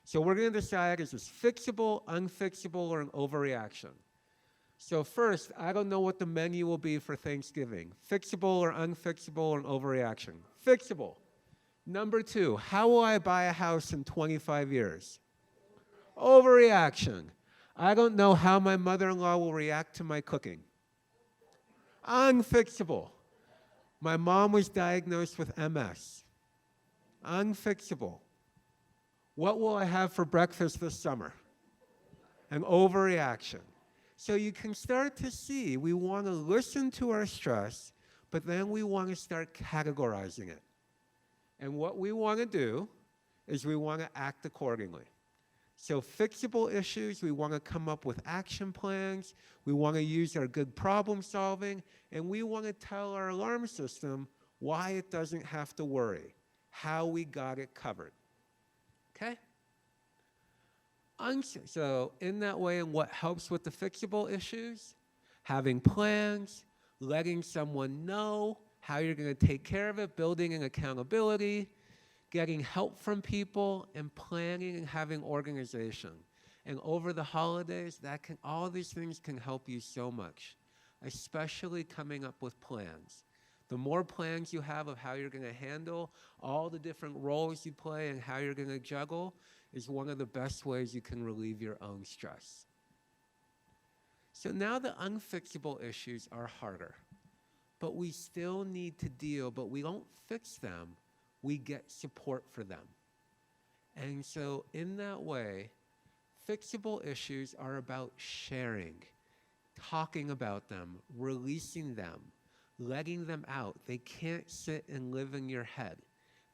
So we're going to decide, is this fixable, unfixable, or an overreaction? So first, I don't know what the menu will be for Thanksgiving. Fixable or unfixable or an overreaction? Fixable. Number 2, how will I buy a house in 25 years? Overreaction. I don't know how my mother-in-law will react to my cooking. Unfixable. My mom was diagnosed with MS. Unfixable. What will I have for breakfast this summer? An overreaction. So you can start to see we want to listen to our stress, but then we want to start categorizing it. And what we want to do is we want to act accordingly. So fixable issues, we want to come up with action plans, we want to use our good problem solving, and we want to tell our alarm system why it doesn't have to worry, how we got it covered. Okay? So in that way, and what helps with the fixable issues, having plans, letting someone know how you're going to take care of it, building an accountability, getting help from people, and planning and having organization. And over the holidays, all these things can help you so much, especially coming up with plans. The more plans you have of how you're going to handle all the different roles you play and how you're going to juggle is one of the best ways you can relieve your own stress. So now the unfixable issues are harder, but we still need to deal, but we don't fix them, we get support for them. And so in that way, fixable issues are about sharing, talking about them, releasing them, letting them out. They can't sit and live in your head.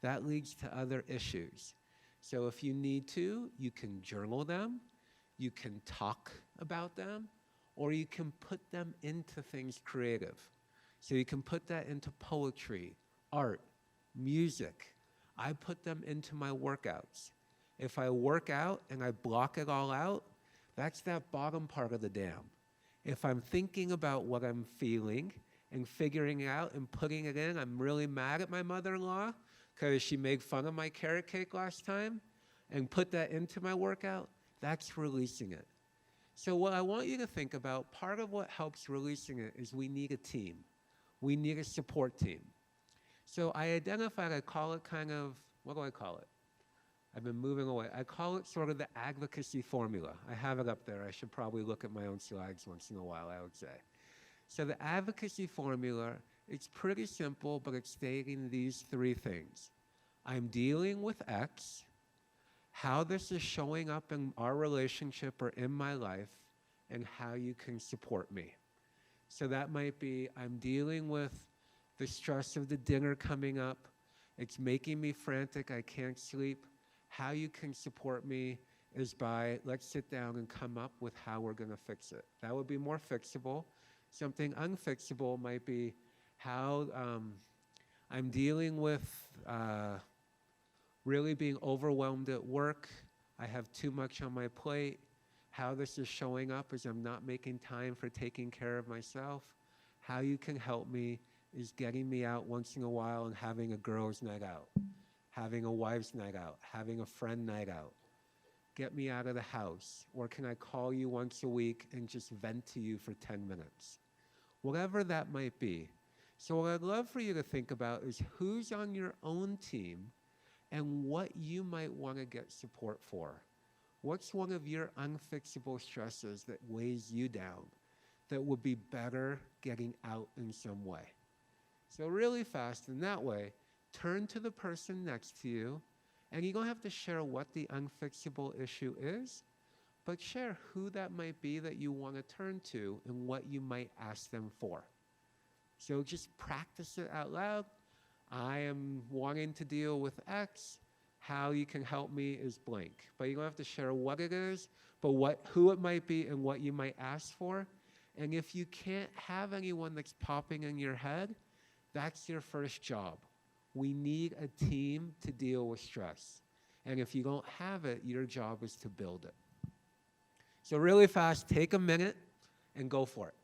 That leads to other issues. So if you need to, you can journal them, you can talk about them, or you can put them into things creative. So you can put that into poetry, art, music. I put them into my workouts. If I work out and I block it all out, that's that bottom part of the dam. If I'm thinking about what I'm feeling and figuring it out and putting it in, I'm really mad at my mother-in-law because she made fun of my carrot cake last time, and put that into my workout, that's releasing it. So what I want you to think about, part of what helps releasing it is we need a team. We need a support team. So I identified, I call it kind of, what do I call it? I've been moving away. I call it sort of the advocacy formula. I have it up there. I should probably look at my own slides once in a while, I would say. So the advocacy formula, it's pretty simple, but it's stating these three things. I'm dealing with X, how this is showing up in our relationship or in my life, and how you can support me. So that might be, I'm dealing with the stress of the dinner coming up. It's making me frantic. I can't sleep. How you can support me is by, let's sit down and come up with how we're going to fix it. That would be more fixable. Something unfixable might be how I'm dealing with really being overwhelmed at work. I have too much on my plate. How this is showing up is I'm not making time for taking care of myself. How you can help me is getting me out once in a while and having a girls' night out, having a wives' night out, having a friend night out. Get me out of the house. Or can I call you once a week and just vent to you for 10 minutes? Whatever that might be. So what I'd love for you to think about is who's on your own team and what you might want to get support for. What's one of your unfixable stresses that weighs you down that would be better getting out in some way? So really fast, in that way, turn to the person next to you, and you don't have to share what the unfixable issue is, but share who that might be that you want to turn to and what you might ask them for. So just practice it out loud. I am wanting to deal with X. How you can help me is blank. But you don't have to share what it is, but who it might be and what you might ask for. And if you can't have anyone that's popping in your head, that's your first job. We need a team to deal with stress. And if you don't have it, your job is to build it. So really fast, take a minute and go for it.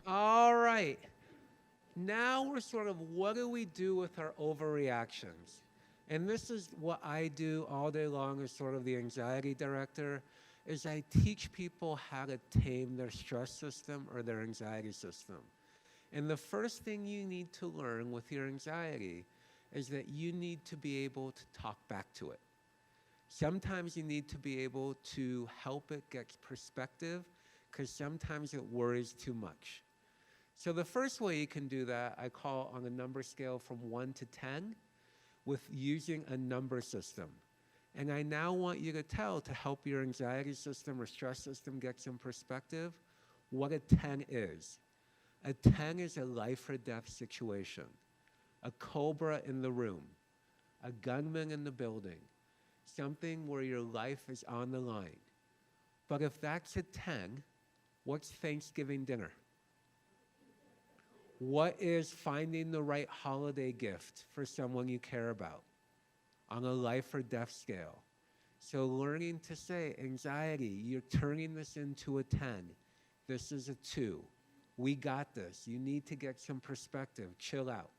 All right. Now we're sort of, what do we do with our overreactions? And this is what I do all day long as sort of the anxiety director, is I teach people how to tame their stress system or their anxiety system. And the first thing you need to learn with your anxiety is that you need to be able to talk back to it. Sometimes you need to be able to help it get perspective, because sometimes it worries too much. So the first way you can do that, I call on a number scale from 1 to 10 with using a number system. And I now want you to help your anxiety system or stress system get some perspective, what a 10 is. A 10 is a life or death situation, a cobra in the room, a gunman in the building, something where your life is on the line. But if that's a 10, what's Thanksgiving dinner? What is finding the right holiday gift for someone you care about on a life or death scale? So learning to say, anxiety, you're turning this into a 10. This is a 2. We got this. You need to get some perspective. Chill out.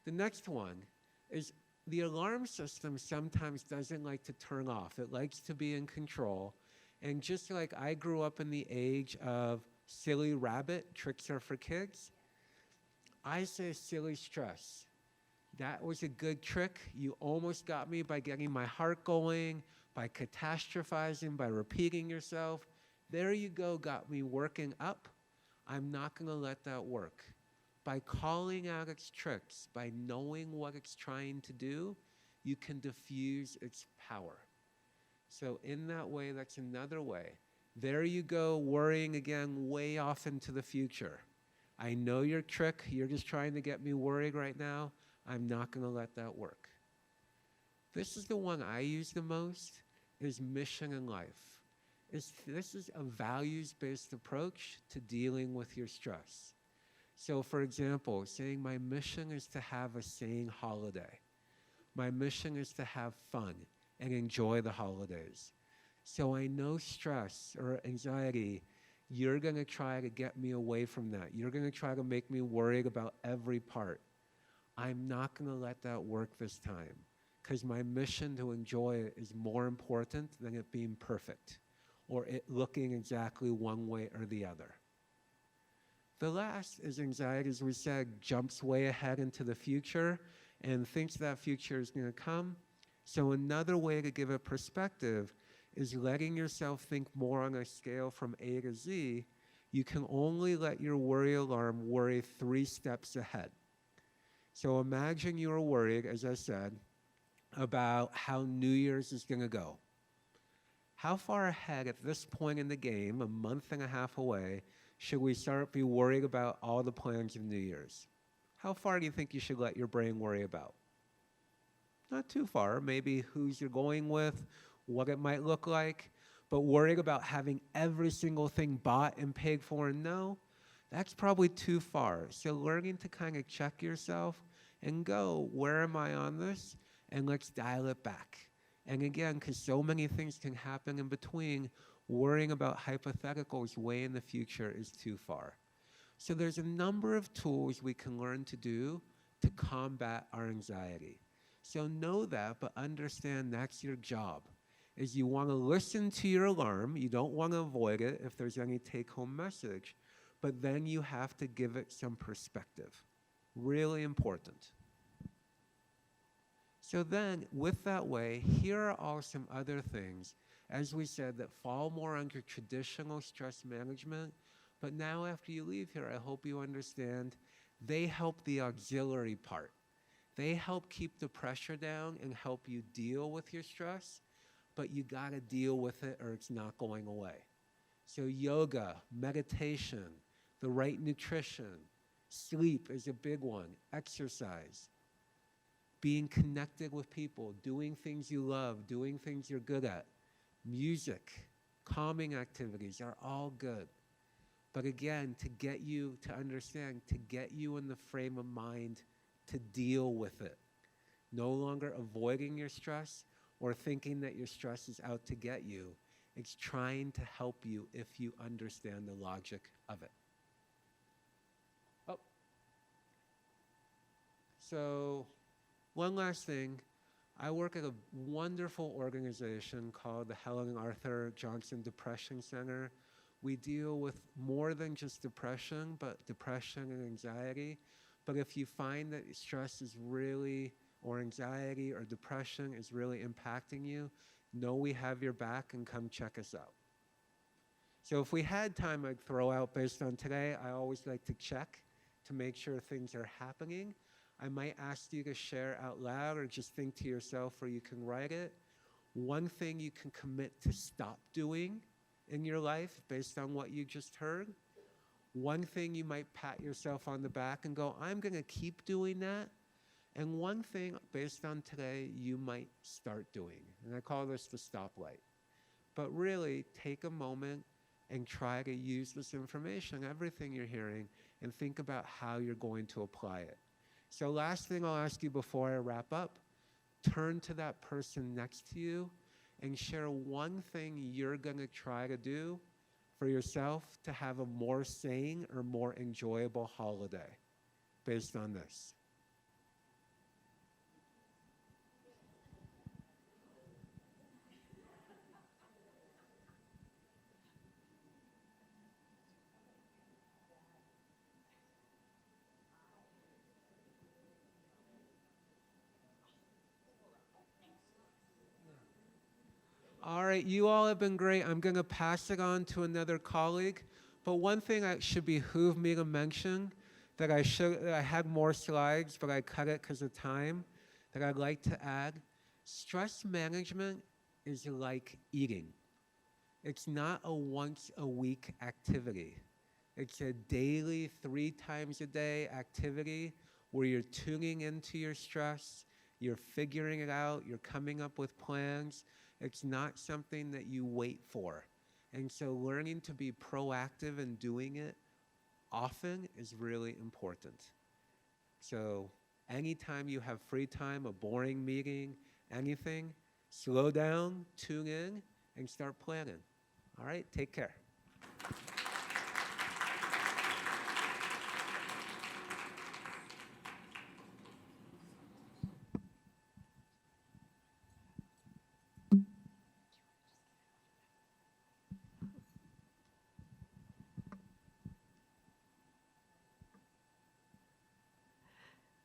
The next one is the alarm system sometimes doesn't like to turn off. It likes to be in control. And just like I grew up in the age of silly rabbit, tricks are for kids, I say silly stress. That was a good trick. You almost got me by getting my heart going, by catastrophizing, by repeating yourself. There you go, got me working up. I'm not going to let that work. By calling out its tricks, by knowing what it's trying to do, you can diffuse its power. So in that way, that's another way. There you go, worrying again way off into the future. I know your trick. You're just trying to get me worried right now. I'm not going to let that work. This is the one I use the most, is mission in life. This is a values-based approach to dealing with your stress. So for example, saying my mission is to have a sane holiday. My mission is to have fun and enjoy the holidays. So I know stress or anxiety, you're going to try to get me away from that. You're going to try to make me worried about every part. I'm not going to let that work this time, because my mission to enjoy it is more important than it being perfect or it looking exactly one way or the other. The last is anxiety, as we said, jumps way ahead into the future and thinks that future is going to come. So another way to give it perspective is letting yourself think more on a scale from A to Z. You can only let your worry alarm worry 3 steps ahead. So imagine you're worried, as I said, about how New Year's is going to go. How far ahead at this point in the game, a month and a half away, should we start be worried about all the plans of New Year's? How far do you think you should let your brain worry about? Not too far. Maybe who's you're going with, what it might look like. But worrying about having every single thing bought and paid for and no, that's probably too far. So learning to kind of check yourself and go, where am I on this? And let's dial it back. And again, because so many things can happen in between, worrying about hypotheticals way in the future is too far. So there's a number of tools we can learn to do to combat our anxiety. So know that, but understand that's your job. Is you want to listen to your alarm. You don't want to avoid it if there's any take-home message. But then you have to give it some perspective. Really important. So then, with that way, here are all some other things, as we said, that fall more under traditional stress management. But now after you leave here, I hope you understand they help the auxiliary part. They help keep the pressure down and help you deal with your stress, but you got to deal with it or it's not going away. So yoga, meditation, the right nutrition, sleep is a big one, exercise, being connected with people, doing things you love, doing things you're good at, music, calming activities are all good. But again, to get you to understand, to get you in the frame of mind to deal with it. No longer avoiding your stress or thinking that your stress is out to get you. It's trying to help you if you understand the logic of it. Oh. So, one last thing. I work at a wonderful organization called the Helen and Arthur Johnson Depression Center. We deal with more than just depression, but depression and anxiety. But if you find that stress is really, or anxiety or depression is really impacting you, know we have your back and come check us out. So if we had time, I'd throw out, based on today, I always like to check to make sure things are happening. I might ask you to share out loud or just think to yourself, or you can write it. One thing you can commit to stop doing in your life based on what you just heard. One thing you might pat yourself on the back and go, I'm going to keep doing that. And one thing based on today you might start doing. And I call this the stoplight. But really take a moment and try to use this information, everything you're hearing, and think about how you're going to apply it. So last thing I'll ask you before I wrap up, turn to that person next to you and share one thing you're going to try to do for yourself to have a more sane or more enjoyable holiday based on this. All right, you all have been great. I'm going to pass it on to another colleague. But one thing that should behoove me to mention, that I had more slides, but I cut it because of time, that I'd like to add. Stress management is like eating. It's not a once-a-week activity. It's a daily, 3 times a day activity where you're tuning into your stress, you're figuring it out, you're coming up with plans. It's not something that you wait for. And so learning to be proactive and doing it often is really important. So anytime you have free time, a boring meeting, anything, slow down, tune in, and start planning. All right, take care.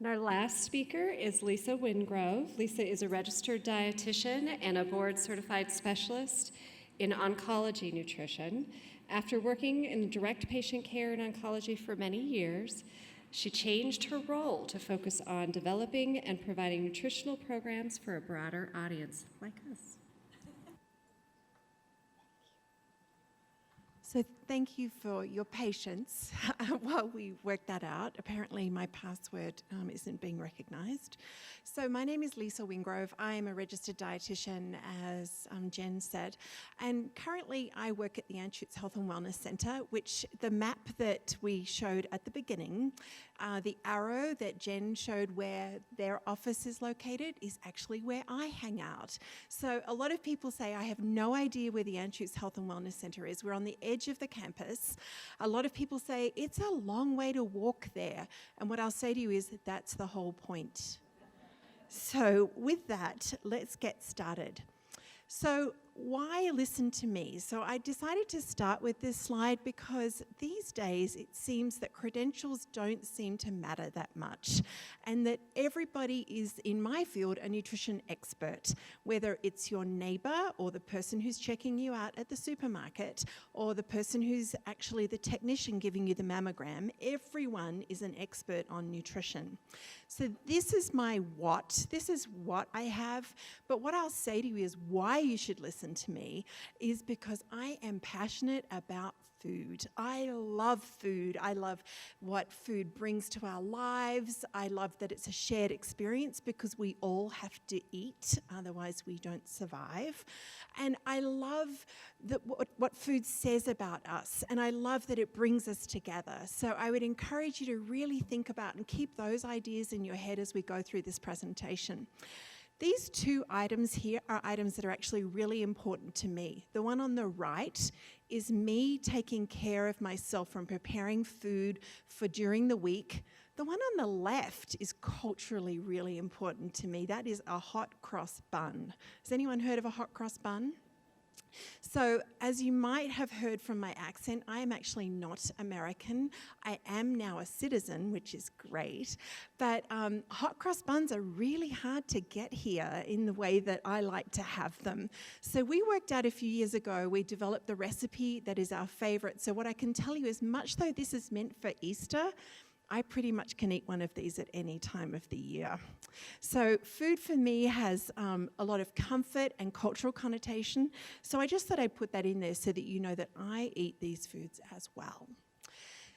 And our last speaker is Lisa Wingrove. Lisa is a registered dietitian and a board-certified specialist in oncology nutrition. After working in direct patient care in oncology for many years, she changed her role to focus on developing and providing nutritional programs for a broader audience like us. So thank you for your patience while we work that out. Apparently my password isn't being recognized. So my name is Lisa Wingrove. I am a registered dietitian, as Jen said, and currently I work at the Anschutz Health and Wellness Center, which the map that we showed at the beginning, the arrow that Jen showed where their office is located is actually where I hang out. So a lot of people say, I have no idea where the Anschutz Health and Wellness Center is. We're on the edge of the campus. A lot of people say, it's a long way to walk there. And what I'll say to you is that's the whole point. So with that, let's get started. So why listen to me? So I decided to start with this slide because these days it seems that credentials don't seem to matter that much, and that everybody is, in my field, a nutrition expert, whether it's your neighbor or the person who's checking you out at the supermarket or the person who's actually the technician giving you the mammogram. Everyone is an expert on nutrition. So this is my what. This is what I have. But what I'll say to you is why you should listen to me is because I am passionate about food. I love food. I love what food brings to our lives. I love that it's a shared experience because we all have to eat, otherwise we don't survive. And I love what food says about us, and I love that it brings us together. So I would encourage you to really think about and keep those ideas in your head as we go through this presentation. These 2 items here are items that are actually really important to me. The one on the right is me taking care of myself from preparing food for during the week. The one on the left is culturally really important to me. That is a hot cross bun. Has anyone heard of a hot cross bun? So, as you might have heard from my accent, I am actually not American. I am now a citizen, which is great. But hot cross buns are really hard to get here in the way that I like to have them. So we worked out a few years ago, we developed the recipe that is our favorite. So what I can tell you is, much though this is meant for Easter, I pretty much can eat one of these at any time of the year. So food for me has a lot of comfort and cultural connotation. So I just thought I'd put that in there so that you know that I eat these foods as well.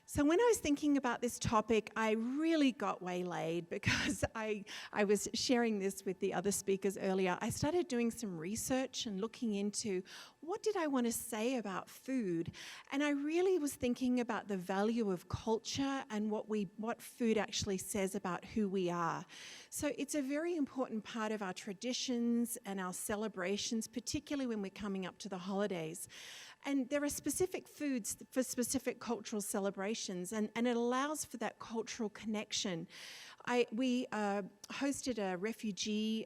So when I was thinking about this topic, I really got waylaid because I was sharing this with the other speakers earlier. I started doing some research and looking into what did I want to say about food. And I really was thinking about the value of culture and what food actually says about who we are. So it's a very important part of our traditions and our celebrations, particularly when we're coming up to the holidays. And there are specific foods for specific cultural celebrations, and it allows for that cultural connection. We hosted a refugee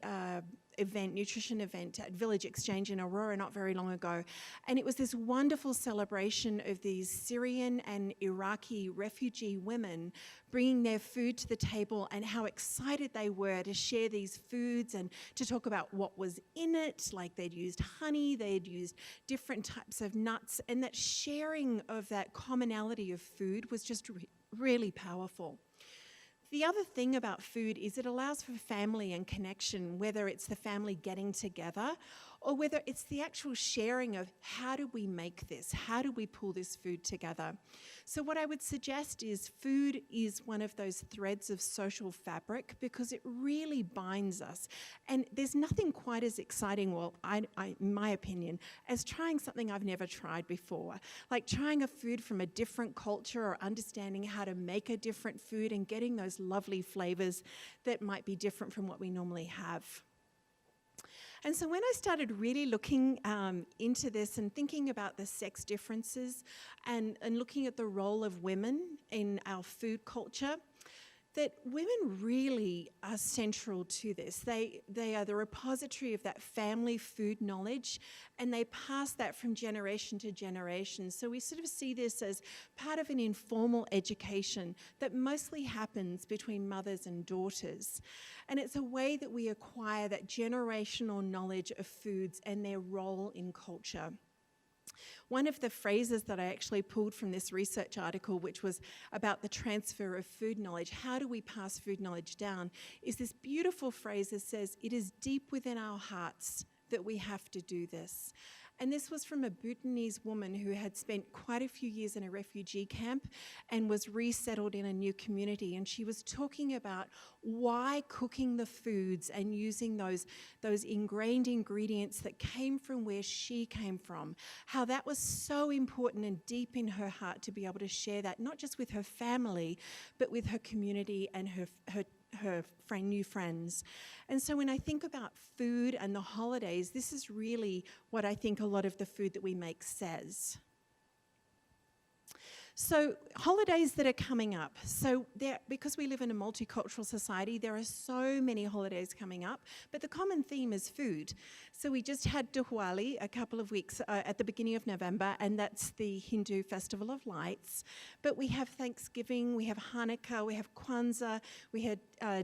nutrition event at Village Exchange in Aurora not very long ago. And it was this wonderful celebration of these Syrian and Iraqi refugee women bringing their food to the table and how excited they were to share these foods and to talk about what was in it. Like they'd used honey, they'd used different types of nuts, and that sharing of that commonality of food was just really powerful. The other thing about food is it allows for family and connection, whether it's the family getting together or whether it's the actual sharing of how do we make this? How do we pull this food together? So what I would suggest is food is one of those threads of social fabric because it really binds us. And there's nothing quite as exciting, well, in my opinion, as trying something I've never tried before. Like trying a food from a different culture or understanding how to make a different food and getting those lovely flavors that might be different from what we normally have. And so when I started really looking into this and thinking about the sex differences and looking at the role of women in our food culture, that women really are central to this. They are the repository of that family food knowledge, and they pass that from generation to generation. So we sort of see this as part of an informal education that mostly happens between mothers and daughters. And it's a way that we acquire that generational knowledge of foods and their role in culture. One of the phrases that I actually pulled from this research article, which was about the transfer of food knowledge, how do we pass food knowledge down, is this beautiful phrase that says, "It is deep within our hearts that we have to do this." And this was from a Bhutanese woman who had spent quite a few years in a refugee camp and was resettled in a new community. And she was talking about why cooking the foods and using those ingrained ingredients that came from where she came from, how that was so important and deep in her heart to be able to share that, not just with her family, but with her community and her new friends. And so when I think about food and the holidays, this is really what I think a lot of the food that we make says. So holidays that are coming up. So because we live in a multicultural society, there are so many holidays coming up, but the common theme is food. So we just had Diwali a couple of weeks at the beginning of November, and that's the Hindu Festival of Lights. But we have Thanksgiving, we have Hanukkah, we have Kwanzaa, we had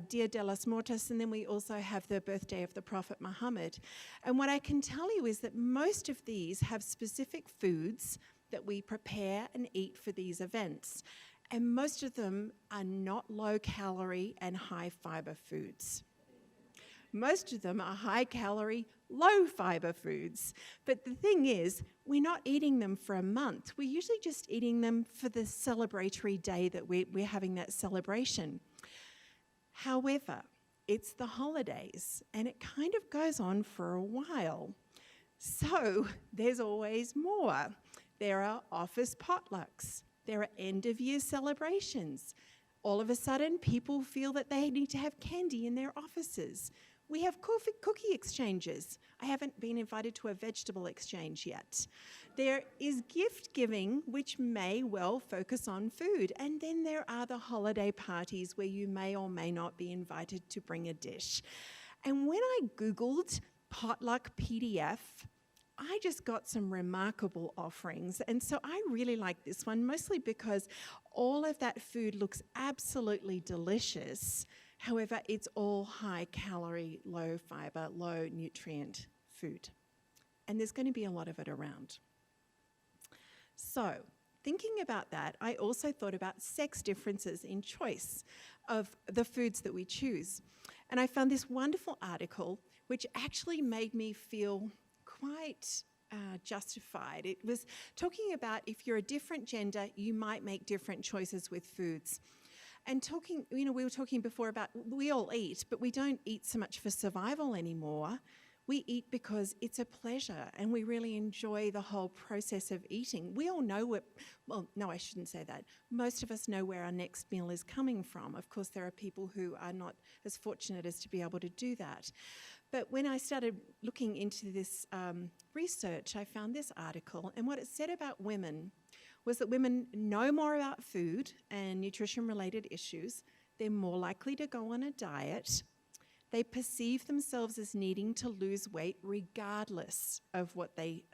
Dia de los Muertos, and then we also have the birthday of the Prophet Muhammad. And what I can tell you is that most of these have specific foods that we prepare and eat for these events. And most of them are not low-calorie and high-fiber foods. Most of them are high-calorie, low-fiber foods. But the thing is, we're not eating them for a month. We're usually just eating them for the celebratory day that we're having that celebration. However, it's the holidays, and it kind of goes on for a while. So there's always more. There are office potlucks. There are end-of-year celebrations. All of a sudden, people feel that they need to have candy in their offices. We have cookie exchanges. I haven't been invited to a vegetable exchange yet. There is gift giving, which may well focus on food. And then there are the holiday parties where you may or may not be invited to bring a dish. And when I Googled potluck PDF, I just got some remarkable offerings. And so I really like this one, mostly because all of that food looks absolutely delicious. However, it's all high calorie, low fiber, low nutrient food. And there's going to be a lot of it around. So, thinking about that, I also thought about sex differences in choice of the foods that we choose. And I found this wonderful article, which actually made me feel quite justified. It was talking about if you're a different gender, you might make different choices with foods. And talking, we were talking before about we all eat, but we don't eat so much for survival anymore. We eat because it's a pleasure and we really enjoy the whole process of eating. We all know I shouldn't say that. Most of us know where our next meal is coming from. Of course, there are people who are not as fortunate as to be able to do that. But when I started looking into this research, I found this article, and what it said about women was that women know more about food and nutrition-related issues. They're more likely to go on a diet. They perceive themselves as needing to lose weight regardless of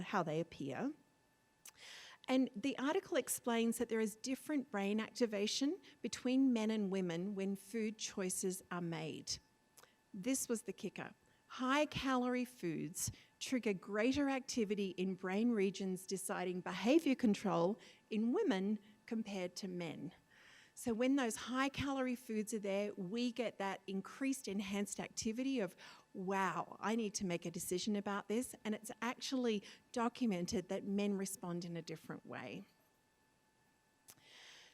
how they appear. And the article explains that there is different brain activation between men and women when food choices are made. This was the kicker. High-calorie foods trigger greater activity in brain regions deciding behavior control in women compared to men. So when those high-calorie foods are there, we get that increased enhanced activity of, wow, I need to make a decision about this, and it's actually documented that men respond in a different way.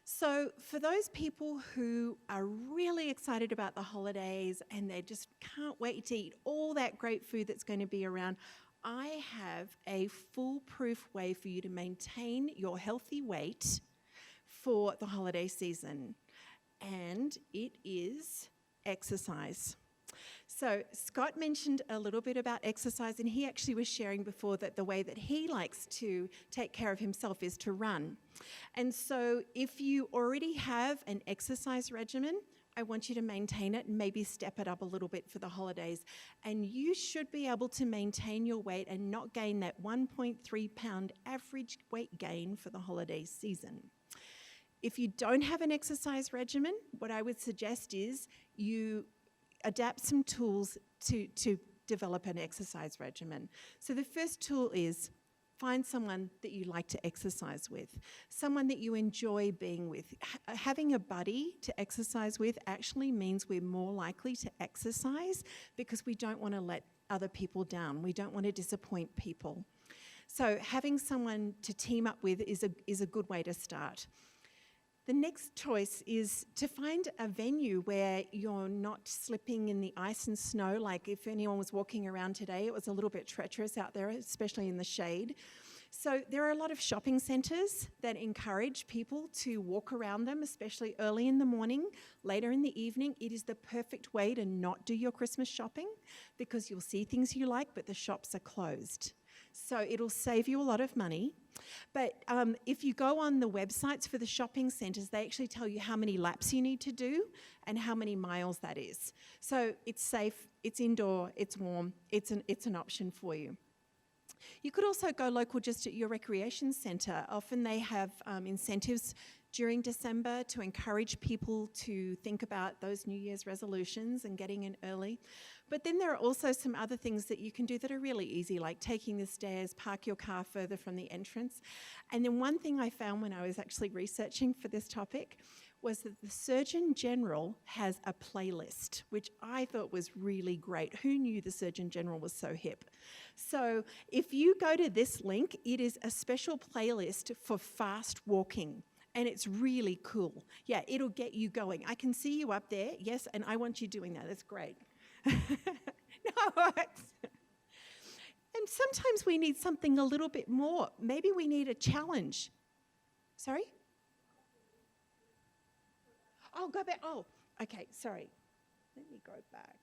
So for those people who are really excited about the holidays and they just can't wait to eat all that great food that's going to be around, I have a foolproof way for you to maintain your healthy weight for the holiday season, and it is exercise. So Scott mentioned a little bit about exercise, and he actually was sharing before that the way that he likes to take care of himself is to run. And so if you already have an exercise regimen, I want you to maintain it and maybe step it up a little bit for the holidays. And you should be able to maintain your weight and not gain that 1.3 pound average weight gain for the holiday season. If you don't have an exercise regimen, what I would suggest is you adapt some tools to develop an exercise regimen. So the first tool is find someone that you like to exercise with, someone that you enjoy being with. Having a buddy to exercise with actually means we're more likely to exercise because we don't want to let other people down. We don't want to disappoint people. So having someone to team up with is a good way to start. The next choice is to find a venue where you're not slipping in the ice and snow. Like if anyone was walking around today, it was a little bit treacherous out there, especially in the shade. So there are a lot of shopping centres that encourage people to walk around them, especially early in the morning, later in the evening. It is the perfect way to not do your Christmas shopping because you'll see things you like, but the shops are closed. So it'll save you a lot of money. But if you go on the websites for the shopping centres, they actually tell you how many laps you need to do and how many miles that is. So it's safe, it's indoor, it's warm, it's an option for you. You could also go local just at your recreation centre. Often they have incentives during December to encourage people to think about those New Year's resolutions and getting in early. But then there are also some other things that you can do that are really easy, like taking the stairs, park your car further from the entrance. And then one thing I found when I was actually researching for this topic was that the Surgeon General has a playlist, which I thought was really great. Who knew the Surgeon General was so hip? So if you go to this link, it is a special playlist for fast walking. And it's really cool. Yeah, it'll get you going. I can see you up there, yes, and I want you doing that. That's great. No, and sometimes we need something a little bit more. Maybe we need a challenge. Sorry? Oh, go back. Oh, okay, sorry. Let me go back.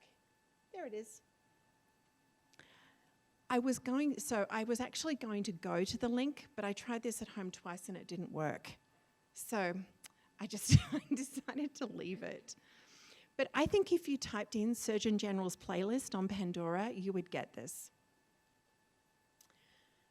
There it is. I was actually going to go to the link, but I tried this at home twice and it didn't work. So I just decided to leave it. But I think if you typed in Surgeon General's playlist on Pandora, you would get this.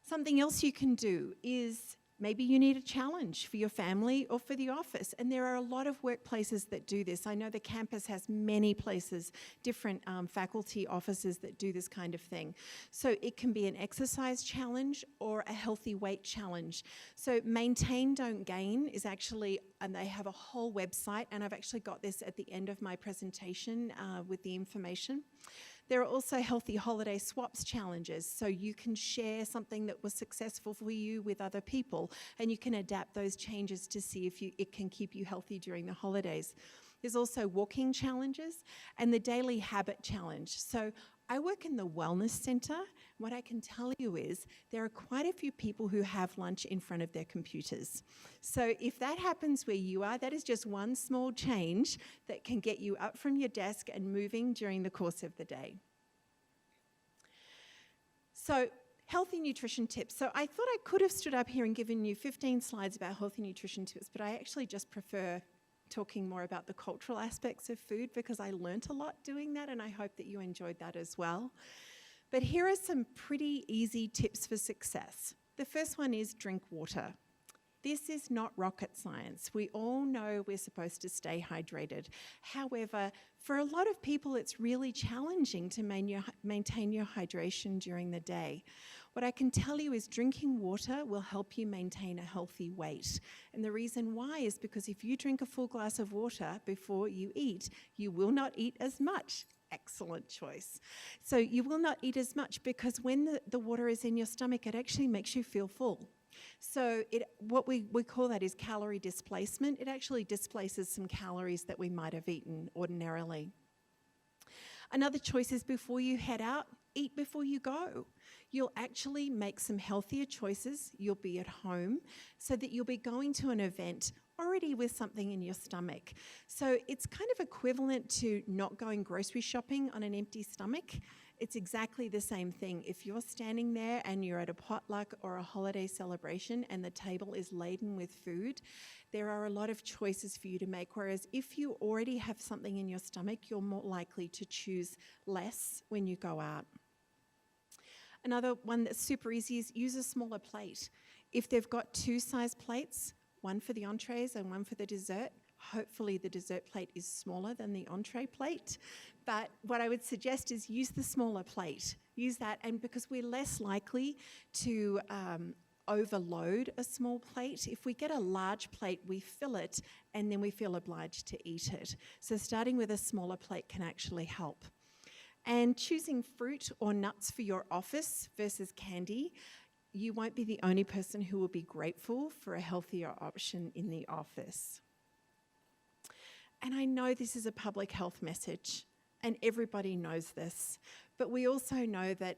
Something else you can do is maybe you need a challenge for your family or for the office. And there are a lot of workplaces that do this. I know the campus has many places, different faculty offices that do this kind of thing. So it can be an exercise challenge or a healthy weight challenge. So Maintain, Don't Gain is actually, and they have a whole website, and I've actually got this at the end of my presentation with the information. There are also healthy holiday swaps challenges, so you can share something that was successful for you with other people, and you can adapt those changes to see if it can keep you healthy during the holidays. There's also walking challenges and the daily habit challenge. So I work in the wellness centre. What I can tell you is there are quite a few people who have lunch in front of their computers. So if that happens where you are, that is just one small change that can get you up from your desk and moving during the course of the day. So healthy nutrition tips. So I thought I could have stood up here and given you 15 slides about healthy nutrition tips, but I actually just prefer talking more about the cultural aspects of food, because I learnt a lot doing that, and I hope that you enjoyed that as well. But here are some pretty easy tips for success. The first one is drink water. This is not rocket science. We all know we're supposed to stay hydrated. However, for a lot of people, it's really challenging to maintain your hydration during the day. What I can tell you is drinking water will help you maintain a healthy weight. And the reason why is because if you drink a full glass of water before you eat, you will not eat as much. Excellent choice. So you will not eat as much because when the water is in your stomach, it actually makes you feel full. So what we call that is calorie displacement. It actually displaces some calories that we might have eaten ordinarily. Another choice is before you head out, eat before you go. You'll actually make some healthier choices. You'll be at home so that you'll be going to an event already with something in your stomach. So it's kind of equivalent to not going grocery shopping on an empty stomach. It's exactly the same thing. If you're standing there and you're at a potluck or a holiday celebration and the table is laden with food, there are a lot of choices for you to make. Whereas if you already have something in your stomach, you're more likely to choose less when you go out. Another one that's super easy is use a smaller plate. If they've got 2 size plates, one for the entrees and one for the dessert, hopefully the dessert plate is smaller than the entree plate. But what I would suggest is use the smaller plate. Use that, and because we're less likely to overload a small plate. If we get a large plate, we fill it, and then we feel obliged to eat it. So starting with a smaller plate can actually help. And choosing fruit or nuts for your office versus candy, you won't be the only person who will be grateful for a healthier option in the office. And I know this is a public health message, and everybody knows this, but we also know that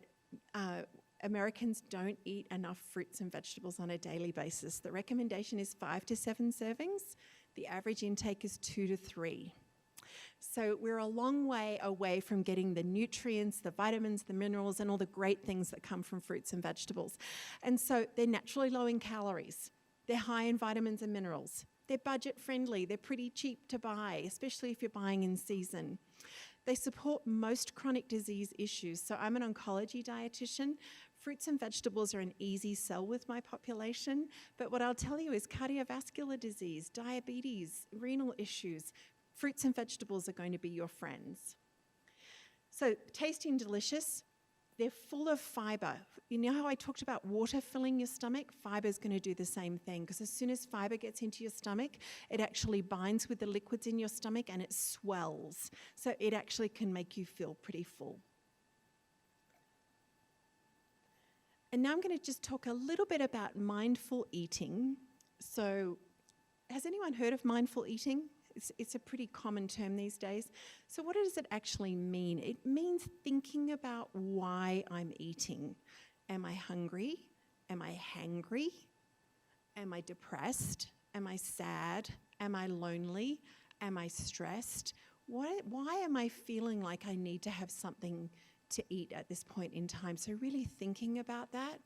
Americans don't eat enough fruits and vegetables on a daily basis. The recommendation is 5 to 7 servings. The average intake is 2 to 3. So we're a long way away from getting the nutrients, the vitamins, the minerals, and all the great things that come from fruits and vegetables. And so they're naturally low in calories. They're high in vitamins and minerals. They're budget friendly. They're pretty cheap to buy, especially if you're buying in season. They support most chronic disease issues. So I'm an oncology dietitian. Fruits and vegetables are an easy sell with my population. But what I'll tell you is cardiovascular disease, diabetes, renal issues, fruits and vegetables are going to be your friends. So tasty and delicious. They're full of fiber. You know how I talked about water filling your stomach? Fiber is going to do the same thing, because as soon as fiber gets into your stomach, it actually binds with the liquids in your stomach and it swells. So it actually can make you feel pretty full. And now I'm going to just talk a little bit about mindful eating. So has anyone heard of mindful eating? It's a pretty common term these days. So what does it actually mean? It means thinking about why I'm eating. Am I hungry? Am I hangry? Am I depressed? Am I sad? Am I lonely? Am I stressed? Why am I feeling like I need to have something to eat at this point in time? So really thinking about that.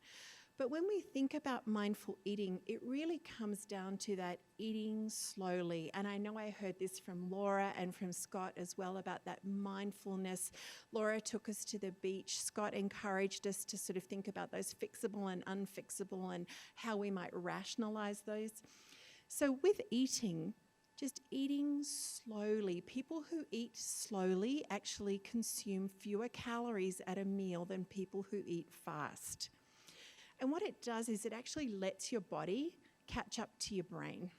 But when we think about mindful eating, it really comes down to that eating slowly. And I know I heard this from Laura and from Scott as well about that mindfulness. Laura took us to the beach. Scott encouraged us to sort of think about those fixable and unfixable and how we might rationalize those. So with eating, just eating slowly. People who eat slowly actually consume fewer calories at a meal than people who eat fast. And what it does is it actually lets your body catch up to your brain.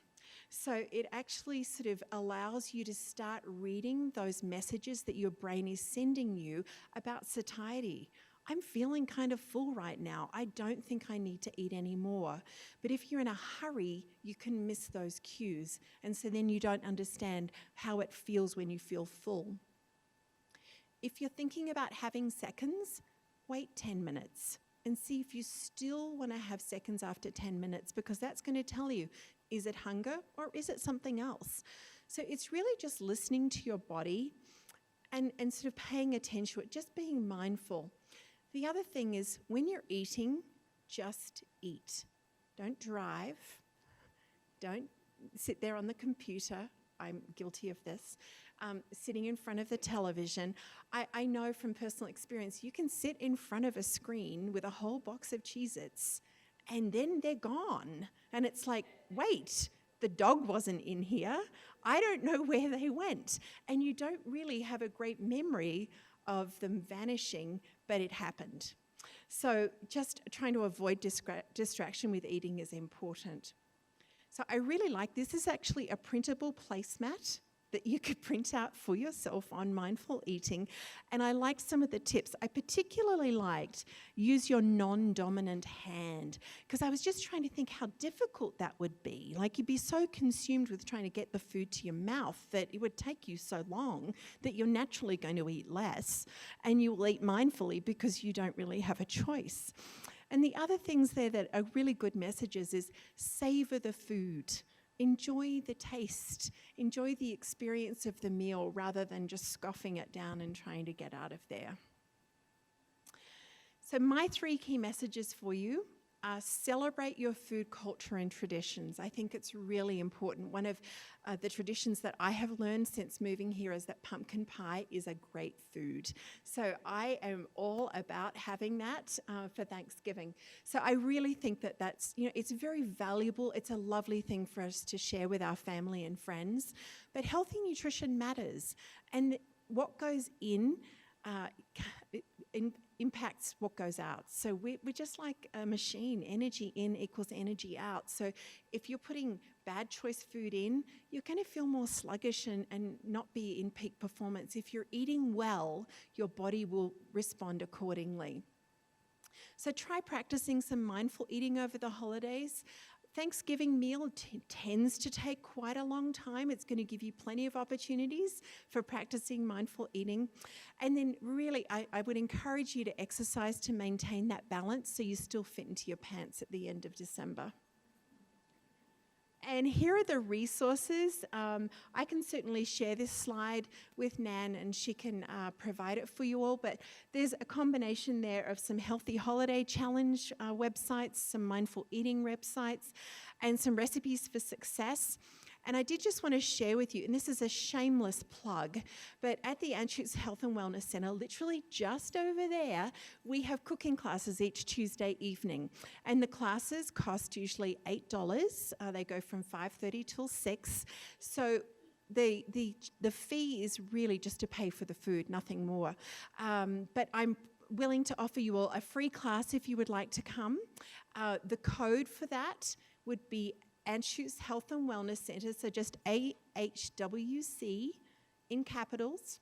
So it actually sort of allows you to start reading those messages that your brain is sending you about satiety. I'm feeling kind of full right now. I don't think I need to eat any more. But if you're in a hurry, you can miss those cues. And so then you don't understand how it feels when you feel full. If you're thinking about having seconds, wait 10 minutes. And see if you still want to have seconds after 10 minutes, because that's going to tell you, is it hunger or is it something else? So it's really just listening to your body and sort of paying attention to it, just being mindful. The other thing is when you're eating, just eat. Don't drive. Don't sit there on the computer. I'm guilty of this. Sitting in front of the television, I know from personal experience, you can sit in front of a screen with a whole box of Cheez-Its and then they're gone. And it's like, wait, the dog wasn't in here. I don't know where they went. And you don't really have a great memory of them vanishing, but it happened. So just trying to avoid distraction with eating is important. So I really like this. This is actually a printable placemat that you could print out for yourself on mindful eating. And I liked some of the tips. I particularly liked use your non-dominant hand, because I was just trying to think how difficult that would be. Like, you'd be so consumed with trying to get the food to your mouth that it would take you so long that you're naturally going to eat less, and you will eat mindfully because you don't really have a choice. And the other things there that are really good messages is savor the food. Enjoy the taste. Enjoy the experience of the meal rather than just scoffing it down and trying to get out of there. So my 3 key messages for you are: celebrate your food culture and traditions. I think it's really important. One of the traditions that I have learned since moving here is that pumpkin pie is a great food. So I am all about having that for Thanksgiving. So I really think that that's, it's very valuable. It's a lovely thing for us to share with our family and friends. But healthy nutrition matters. And what goes in impacts what goes out. So we're just like a machine. Energy in equals energy out. So if you're putting bad choice food in, you're going to feel more sluggish and not be in peak performance. If you're eating well, your body will respond accordingly. So try practicing some mindful eating over the holidays. Thanksgiving meal tends to take quite a long time. It's going to give you plenty of opportunities for practicing mindful eating. And then really, I would encourage you to exercise to maintain that balance so you still fit into your pants at the end of December. And here are the resources. I can certainly share this slide with Nan and she can provide it for you all, but there's a combination there of some healthy holiday challenge websites, some mindful eating websites, and some recipes for success. And I did just want to share with you, and this is a shameless plug, but at the Anschutz Health and Wellness Centre, literally just over there, we have cooking classes each Tuesday evening. And the classes cost usually $8. They go from 5:30 till 6. So the fee is really just to pay for the food, nothing more. But I'm willing to offer you all a free class if you would like to come. The code for that would be Anschutz Health and Wellness Centre, so just AHWC in capitals.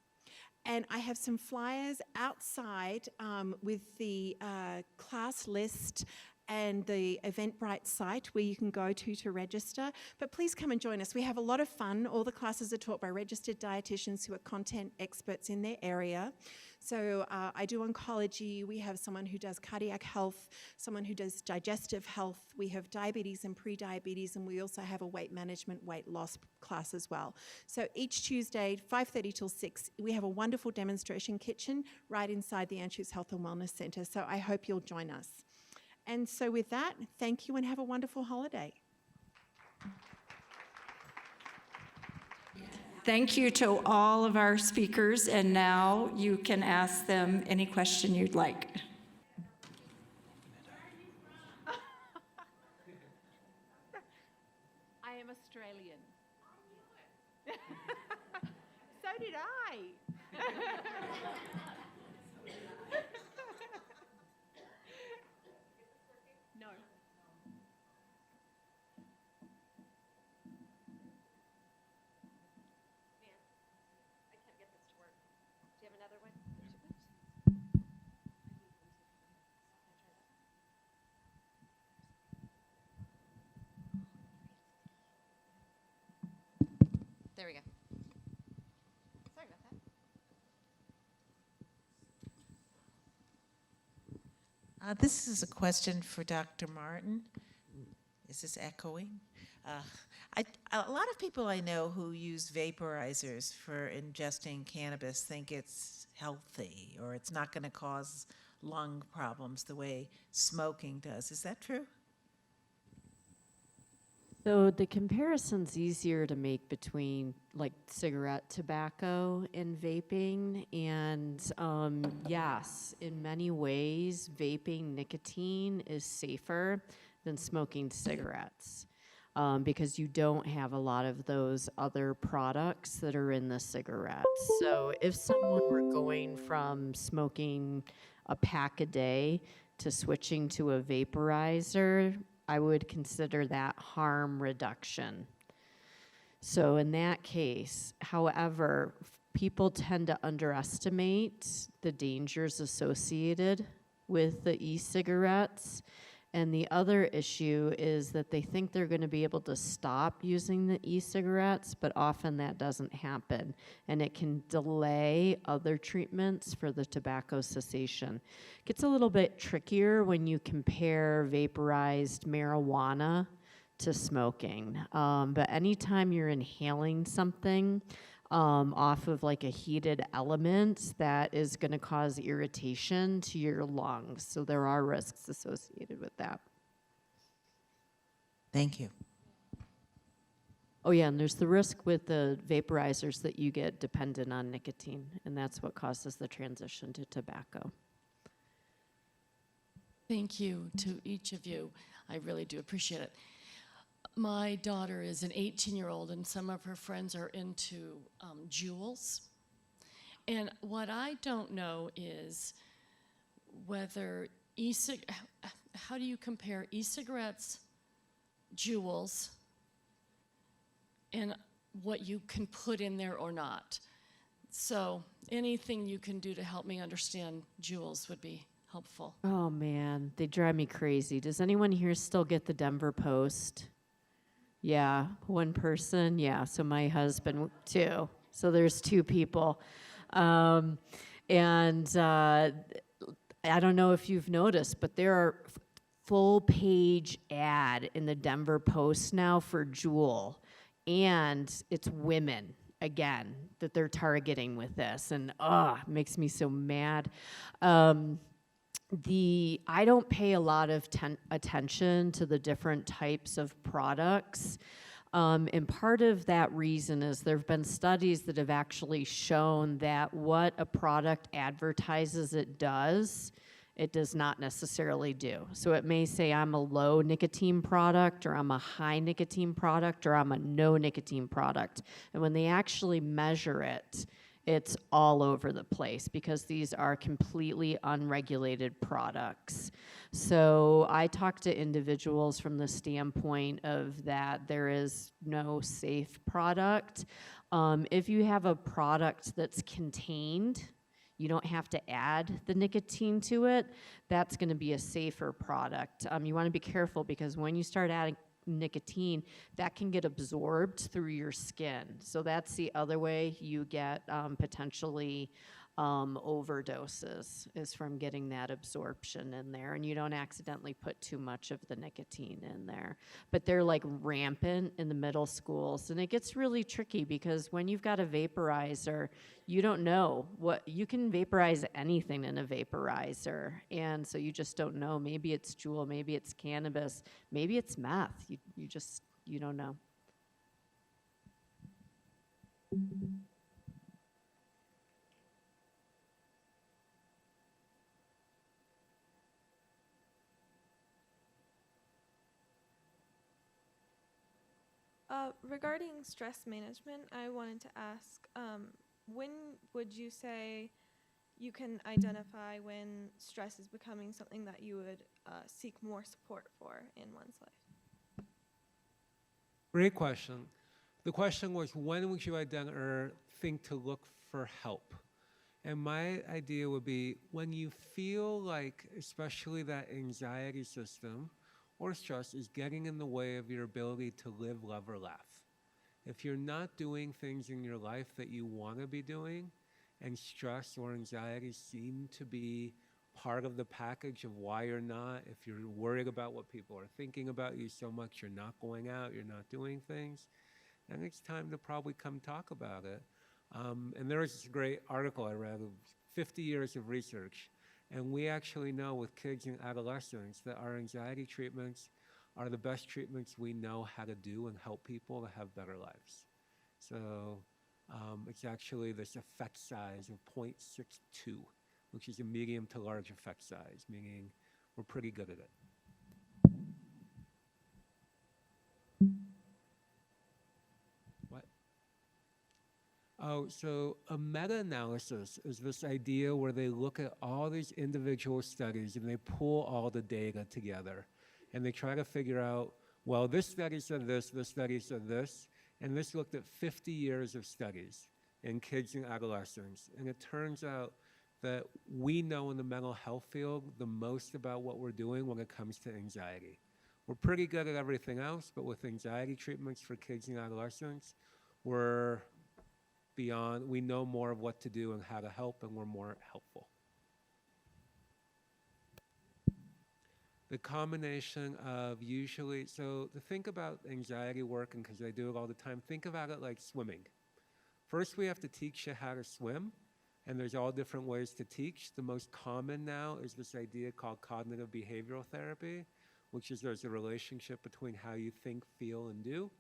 And I have some flyers outside with the class list and the Eventbrite site where you can go to register. But please come and join us. We have a lot of fun. All the classes are taught by registered dietitians who are content experts in their area. So I do oncology. We have someone who does cardiac health, someone who does digestive health. We have diabetes and pre-diabetes, and we also have a weight management, weight loss class as well. So each Tuesday, 5:30 till 6, we have a wonderful demonstration kitchen right inside the Anschutz Health and Wellness Centre. So I hope you'll join us. And so with that, thank you and have a wonderful holiday. Thank you to all of our speakers, and now you can ask them any question you'd like. I am Australian. So did I. No. There we go. Sorry about that. This is a question for Dr. Martin. Is this echoing? A lot of people I know who use vaporizers for ingesting cannabis think it's healthy or it's not going to cause lung problems the way smoking does. Is that true? So the comparison's easier to make between like cigarette tobacco and vaping, and yes, in many ways, vaping nicotine is safer than smoking cigarettes because you don't have a lot of those other products that are in the cigarettes. So if someone were going from smoking a pack a day to switching to a vaporizer, I would consider that harm reduction. So in that case, however, people tend to underestimate the dangers associated with the e-cigarettes. And the other issue is that they think they're going to be able to stop using the e-cigarettes, but often that doesn't happen. And it can delay other treatments for the tobacco cessation. It gets a little bit trickier when you compare vaporized marijuana to smoking. But anytime you're inhaling something off of like a heated element, that is going to cause irritation to your lungs. So there are risks associated with that. Thank you. Oh yeah, and there's the risk with the vaporizers that you get dependent on nicotine, and that's what causes the transition to tobacco. Thank you to each of you. I really do appreciate it. My daughter is an 18-year-old, and some of her friends are into jewels. And what I don't know is whether how do you compare e-cigarettes, jewels, and what you can put in there or not? So anything you can do to help me understand jewels would be helpful. Oh man, they drive me crazy. Does anyone here still get the Denver Post? Yeah, one person. Yeah, so my husband too. So there's two people. I don't know if you've noticed, but there are full page ad in the Denver Post now for Juul. And it's women, again, that they're targeting with this. And it makes me so mad. I don't pay a lot of attention to the different types of products. And part of that reason is there have been studies that have actually shown that what a product advertises it does not necessarily do. So it may say I'm a low nicotine product, or I'm a high nicotine product, or I'm a no nicotine product. And when they actually measure it, it's all over the place because these are completely unregulated products. So I talk to individuals from the standpoint of that there is no safe product. If you have a product that's contained, you don't have to add the nicotine to it, that's going to be a safer product. You want to be careful because when you start adding nicotine, that can get absorbed through your skin. So that's the other way you get potentially overdoses, is from getting that absorption in there, and you don't accidentally put too much of the nicotine in there. But they're like rampant in the middle schools, and it gets really tricky because when you've got a vaporizer, you don't know what, you can vaporize anything in a vaporizer, and so you just don't know. Maybe it's Juul, maybe it's cannabis, maybe it's meth. You don't know. Regarding stress management, I wanted to ask, when would you say you can identify when stress is becoming something that you would seek more support for in one's life? Great question. The question was, when would you identify or think to look for help? And my idea would be when you feel like, especially that anxiety system or stress is getting in the way of your ability to live, love, or laugh. If you're not doing things in your life that you want to be doing, and stress or anxiety seem to be part of the package of why you're not, if you're worried about what people are thinking about you so much, you're not going out, you're not doing things, then it's time to probably come talk about it. And there was this great article I read of 50 years of research. And we actually know with kids and adolescents that our anxiety treatments are the best treatments we know how to do and help people to have better lives. So it's actually this effect size of 0.62, which is a medium to large effect size, meaning we're pretty good at it. What? Oh, so a meta-analysis is this idea where they look at all these individual studies and they pull all the data together. And they try to figure out, well, this study said this study said this, and this looked at 50 years of studies in kids and adolescents. And it turns out that we know in the mental health field the most about what we're doing when it comes to anxiety. We're pretty good at everything else, but with anxiety treatments for kids and adolescents, we're beyond, we know more of what to do and how to help, and we're more helpful. The combination of usually, so to think about anxiety work, and because I do it all the time, think about it like swimming. First, we have to teach you how to swim, and there's all different ways to teach. The most common now is this idea called cognitive behavioral therapy, which is there's a relationship between how you think, feel, and do.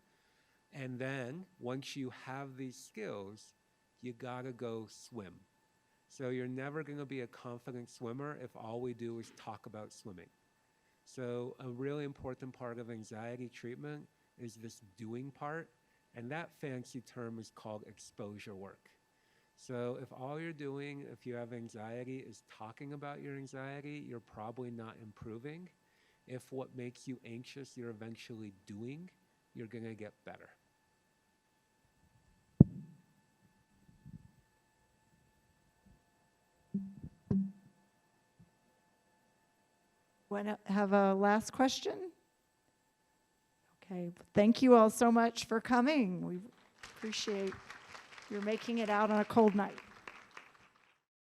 And then, once you have these skills, you gotta go swim. So you're never gonna be a confident swimmer if all we do is talk about swimming. So a really important part of anxiety treatment is this doing part, and that fancy term is called exposure work. So if all you're doing, if you have anxiety, is talking about your anxiety, you're probably not improving. If what makes you anxious you're eventually doing, you're gonna get better. Want to have a last question? Okay, thank you all so much for coming. We appreciate your making it out on a cold night.